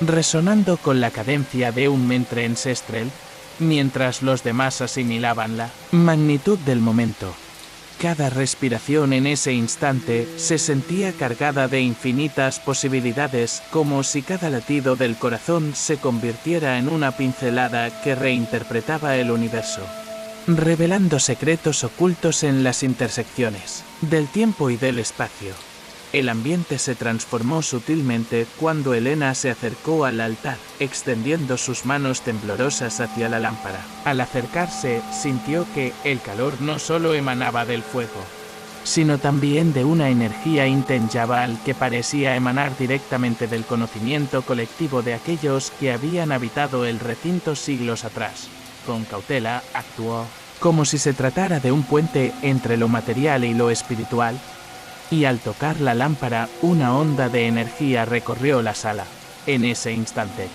Speaker 1: resonando con la cadencia de un mantra ancestral, mientras los demás asimilaban la magnitud del momento. Cada respiración en ese instante se sentía cargada de infinitas posibilidades, como si cada latido del corazón se convirtiera en una pincelada que reinterpretaba el universo, revelando secretos ocultos en las intersecciones del tiempo y del espacio. El ambiente se transformó sutilmente cuando Elena se acercó al altar, extendiendo sus manos temblorosas hacia la lámpara. Al acercarse, sintió que el calor no solo emanaba del fuego, sino también de una energía intangible que parecía emanar directamente del conocimiento colectivo de aquellos que habían habitado el recinto siglos atrás. Con cautela, actuó como si se tratara de un puente entre lo material y lo espiritual, y al tocar la lámpara, una onda de energía recorrió la sala. En ese instante,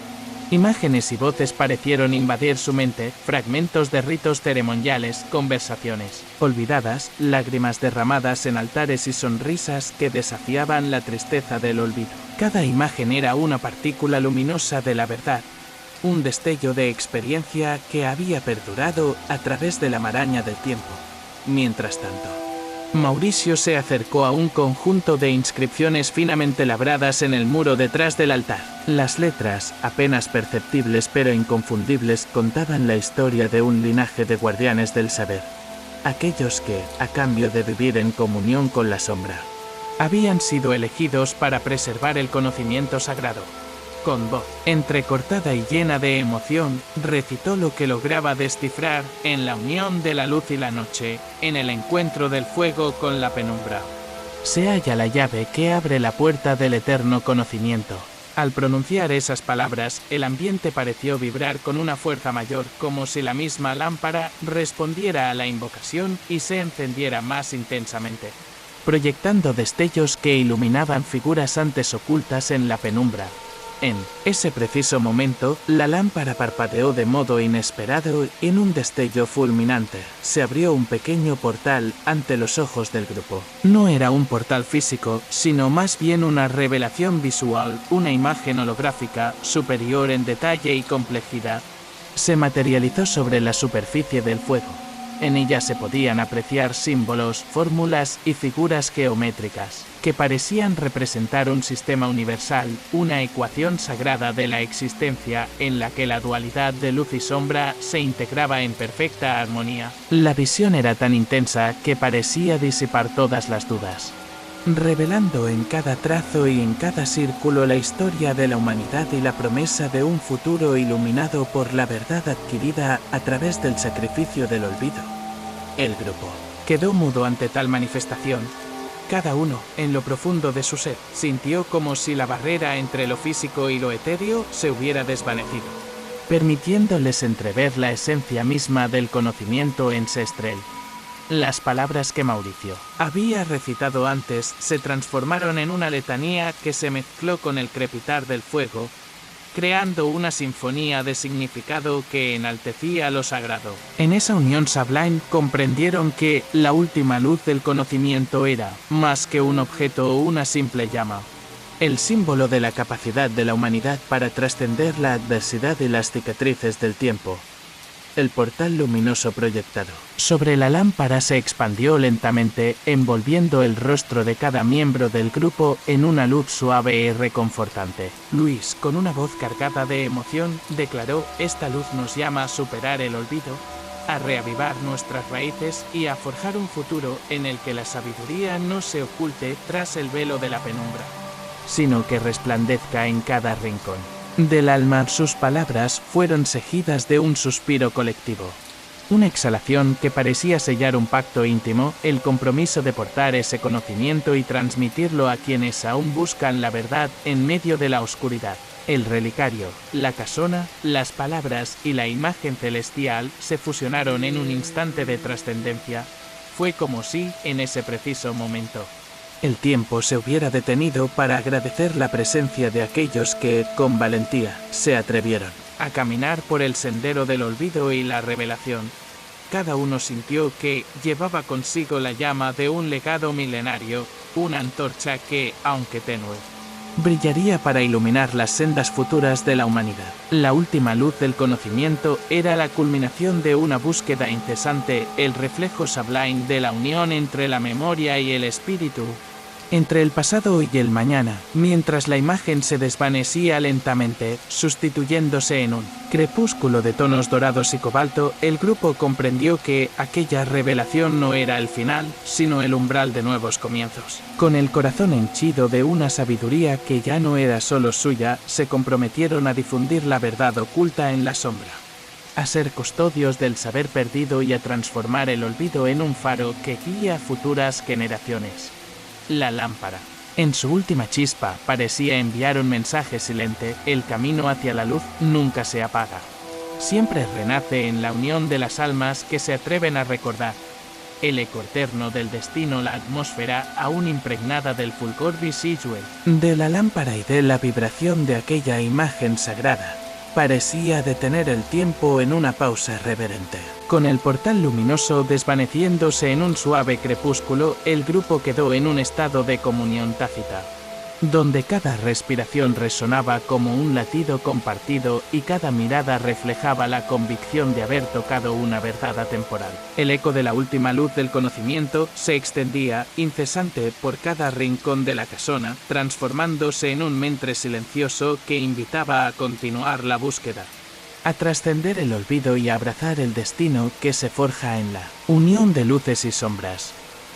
Speaker 1: imágenes y voces parecieron invadir su mente, fragmentos de ritos ceremoniales, conversaciones olvidadas, lágrimas derramadas en altares y sonrisas que desafiaban la tristeza del olvido. Cada imagen era una partícula luminosa de la verdad, un destello de experiencia que había perdurado a través de la maraña del tiempo. Mientras tanto, Mauricio se acercó a un conjunto de inscripciones finamente labradas en el muro detrás del altar. Las letras, apenas perceptibles pero inconfundibles, contaban la historia de un linaje de guardianes del saber. Aquellos que, a cambio de vivir en comunión con la sombra, habían sido elegidos para preservar el conocimiento sagrado. Con voz entrecortada y llena de emoción, recitó lo que lograba descifrar: en la unión de la luz y la noche, en el encuentro del fuego con la penumbra, se halla la llave que abre la puerta del eterno conocimiento. Al pronunciar esas palabras, el ambiente pareció vibrar con una fuerza mayor, como si la misma lámpara respondiera a la invocación y se encendiera más intensamente, proyectando destellos que iluminaban figuras antes ocultas en la penumbra. En ese preciso momento, la lámpara parpadeó de modo inesperado y en un destello fulminante se abrió un pequeño portal ante los ojos del grupo. No era un portal físico, sino más bien una revelación visual, una imagen holográfica, superior en detalle y complejidad. Se materializó sobre la superficie del fuego. En ella se podían apreciar símbolos, fórmulas y figuras geométricas que parecían representar un sistema universal, una ecuación sagrada de la existencia en la que la dualidad de luz y sombra se integraba en perfecta armonía. La visión era tan intensa que parecía disipar todas las dudas, revelando en cada trazo y en cada círculo la historia de la humanidad y la promesa de un futuro iluminado por la verdad adquirida a través del sacrificio del olvido. El grupo quedó mudo ante tal manifestación. Cada uno, en lo profundo de su ser, sintió como si la barrera entre lo físico y lo etéreo se hubiera desvanecido, permitiéndoles entrever la esencia misma del conocimiento ancestral. Las palabras que Mauricio había recitado antes se transformaron en una letanía que se mezcló con el crepitar del fuego, creando una sinfonía de significado que enaltecía lo sagrado. En esa unión sublime comprendieron que la última luz del conocimiento era, más que un objeto o una simple llama, el símbolo de la capacidad de la humanidad para trascender la adversidad y las cicatrices del tiempo. El portal luminoso proyectado sobre la lámpara se expandió lentamente, envolviendo el rostro de cada miembro del grupo en una luz suave y reconfortante. Luis, con una voz cargada de emoción, declaró: «Esta luz nos llama a superar el olvido, a reavivar nuestras raíces y a forjar un futuro en el que la sabiduría no se oculte tras el velo de la penumbra, sino que resplandezca en cada rincón del alma». Sus palabras fueron seguidas de un suspiro colectivo, una exhalación que parecía sellar un pacto íntimo, el compromiso de portar ese conocimiento y transmitirlo a quienes aún buscan la verdad en medio de la oscuridad. El relicario, la casona, las palabras y la imagen celestial se fusionaron en un instante de trascendencia. Fue como si, en ese preciso momento, el tiempo se hubiera detenido para agradecer la presencia de aquellos que, con valentía, se atrevieron a caminar por el sendero del olvido y la revelación. Cada uno sintió que llevaba consigo la llama de un legado milenario, una antorcha que, aunque tenue, brillaría para iluminar las sendas futuras de la humanidad. La última luz del conocimiento era la culminación de una búsqueda incesante, el reflejo sublime de la unión entre la memoria y el espíritu, entre el pasado y el mañana, mientras la imagen se desvanecía lentamente, sustituyéndose en un crepúsculo de tonos dorados y cobalto. El grupo comprendió que aquella revelación no era el final, sino el umbral de nuevos comienzos. Con el corazón henchido de una sabiduría que ya no era solo suya, se comprometieron a difundir la verdad oculta en la sombra, a ser custodios del saber perdido y a transformar el olvido en un faro que guía a futuras generaciones. La lámpara, en su última chispa, parecía enviar un mensaje silente: el camino hacia la luz nunca se apaga. Siempre renace en la unión de las almas que se atreven a recordar. El eco eterno del destino, la atmósfera aún impregnada del fulgor visible de la lámpara y de la vibración de aquella imagen sagrada, parecía detener el tiempo en una pausa reverente. Con el portal luminoso desvaneciéndose en un suave crepúsculo, el grupo quedó en un estado de comunión tácita, donde cada respiración resonaba como un latido compartido y cada mirada reflejaba la convicción de haber tocado una verdad atemporal. El eco de la última luz del conocimiento se extendía, incesante, por cada rincón de la casona, transformándose en un mentre silencioso que invitaba a continuar la búsqueda, a trascender el olvido y a abrazar el destino que se forja en la unión de luces y sombras.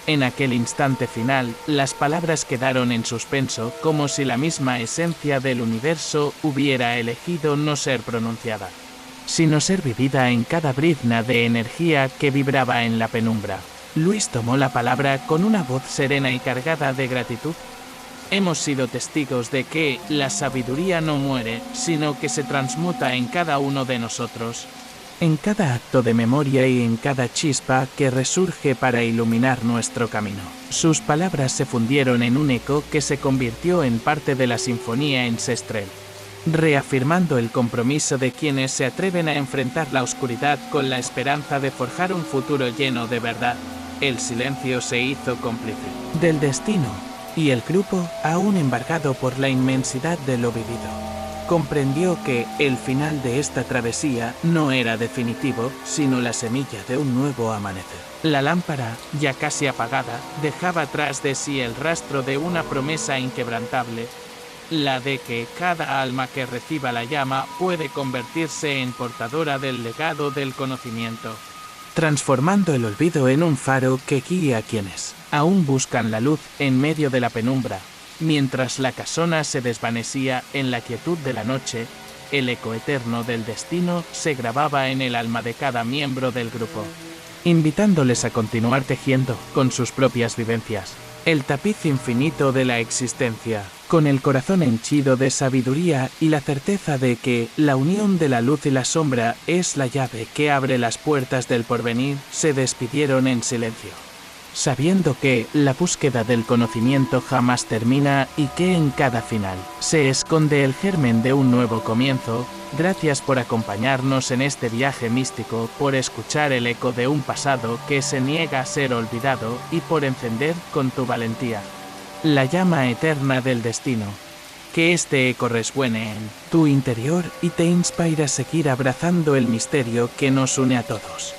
Speaker 1: En aquel instante final, las palabras quedaron en suspenso, como si la misma esencia del universo hubiera elegido no ser pronunciada, sino ser vivida en cada brizna de energía que vibraba en la penumbra. Luis tomó la palabra con una voz serena y cargada de gratitud. Hemos sido testigos de que la sabiduría no muere, sino que se transmuta en cada uno de nosotros, en cada acto de memoria y en cada chispa que resurge para iluminar nuestro camino. Sus palabras se fundieron en un eco que se convirtió en parte de la sinfonía ancestral, reafirmando el compromiso de quienes se atreven a enfrentar la oscuridad con la esperanza de forjar un futuro lleno de verdad. El silencio se hizo cómplice del destino, y el grupo, aún embargado por la inmensidad de lo vivido, comprendió que el final de esta travesía no era definitivo, sino la semilla de un nuevo amanecer. La lámpara, ya casi apagada, dejaba tras de sí el rastro de una promesa inquebrantable, la de que cada alma que reciba la llama puede convertirse en portadora del legado del conocimiento, transformando el olvido en un faro que guíe a quienes aún buscan la luz en medio de la penumbra. Mientras la casona se desvanecía en la quietud de la noche, el eco eterno del destino se grababa en el alma de cada miembro del grupo, invitándoles a continuar tejiendo, con sus propias vivencias, el tapiz infinito de la existencia. Con el corazón henchido de sabiduría y la certeza de que la unión de la luz y la sombra es la llave que abre las puertas del porvenir, se despidieron en silencio, sabiendo que la búsqueda del conocimiento jamás termina y que en cada final se esconde el germen de un nuevo comienzo. Gracias por acompañarnos en este viaje místico, por escuchar el eco de un pasado que se niega a ser olvidado y por encender con tu valentía la llama eterna del destino. Que este eco resuene en tu interior y te inspire a seguir abrazando el misterio que nos une a todos.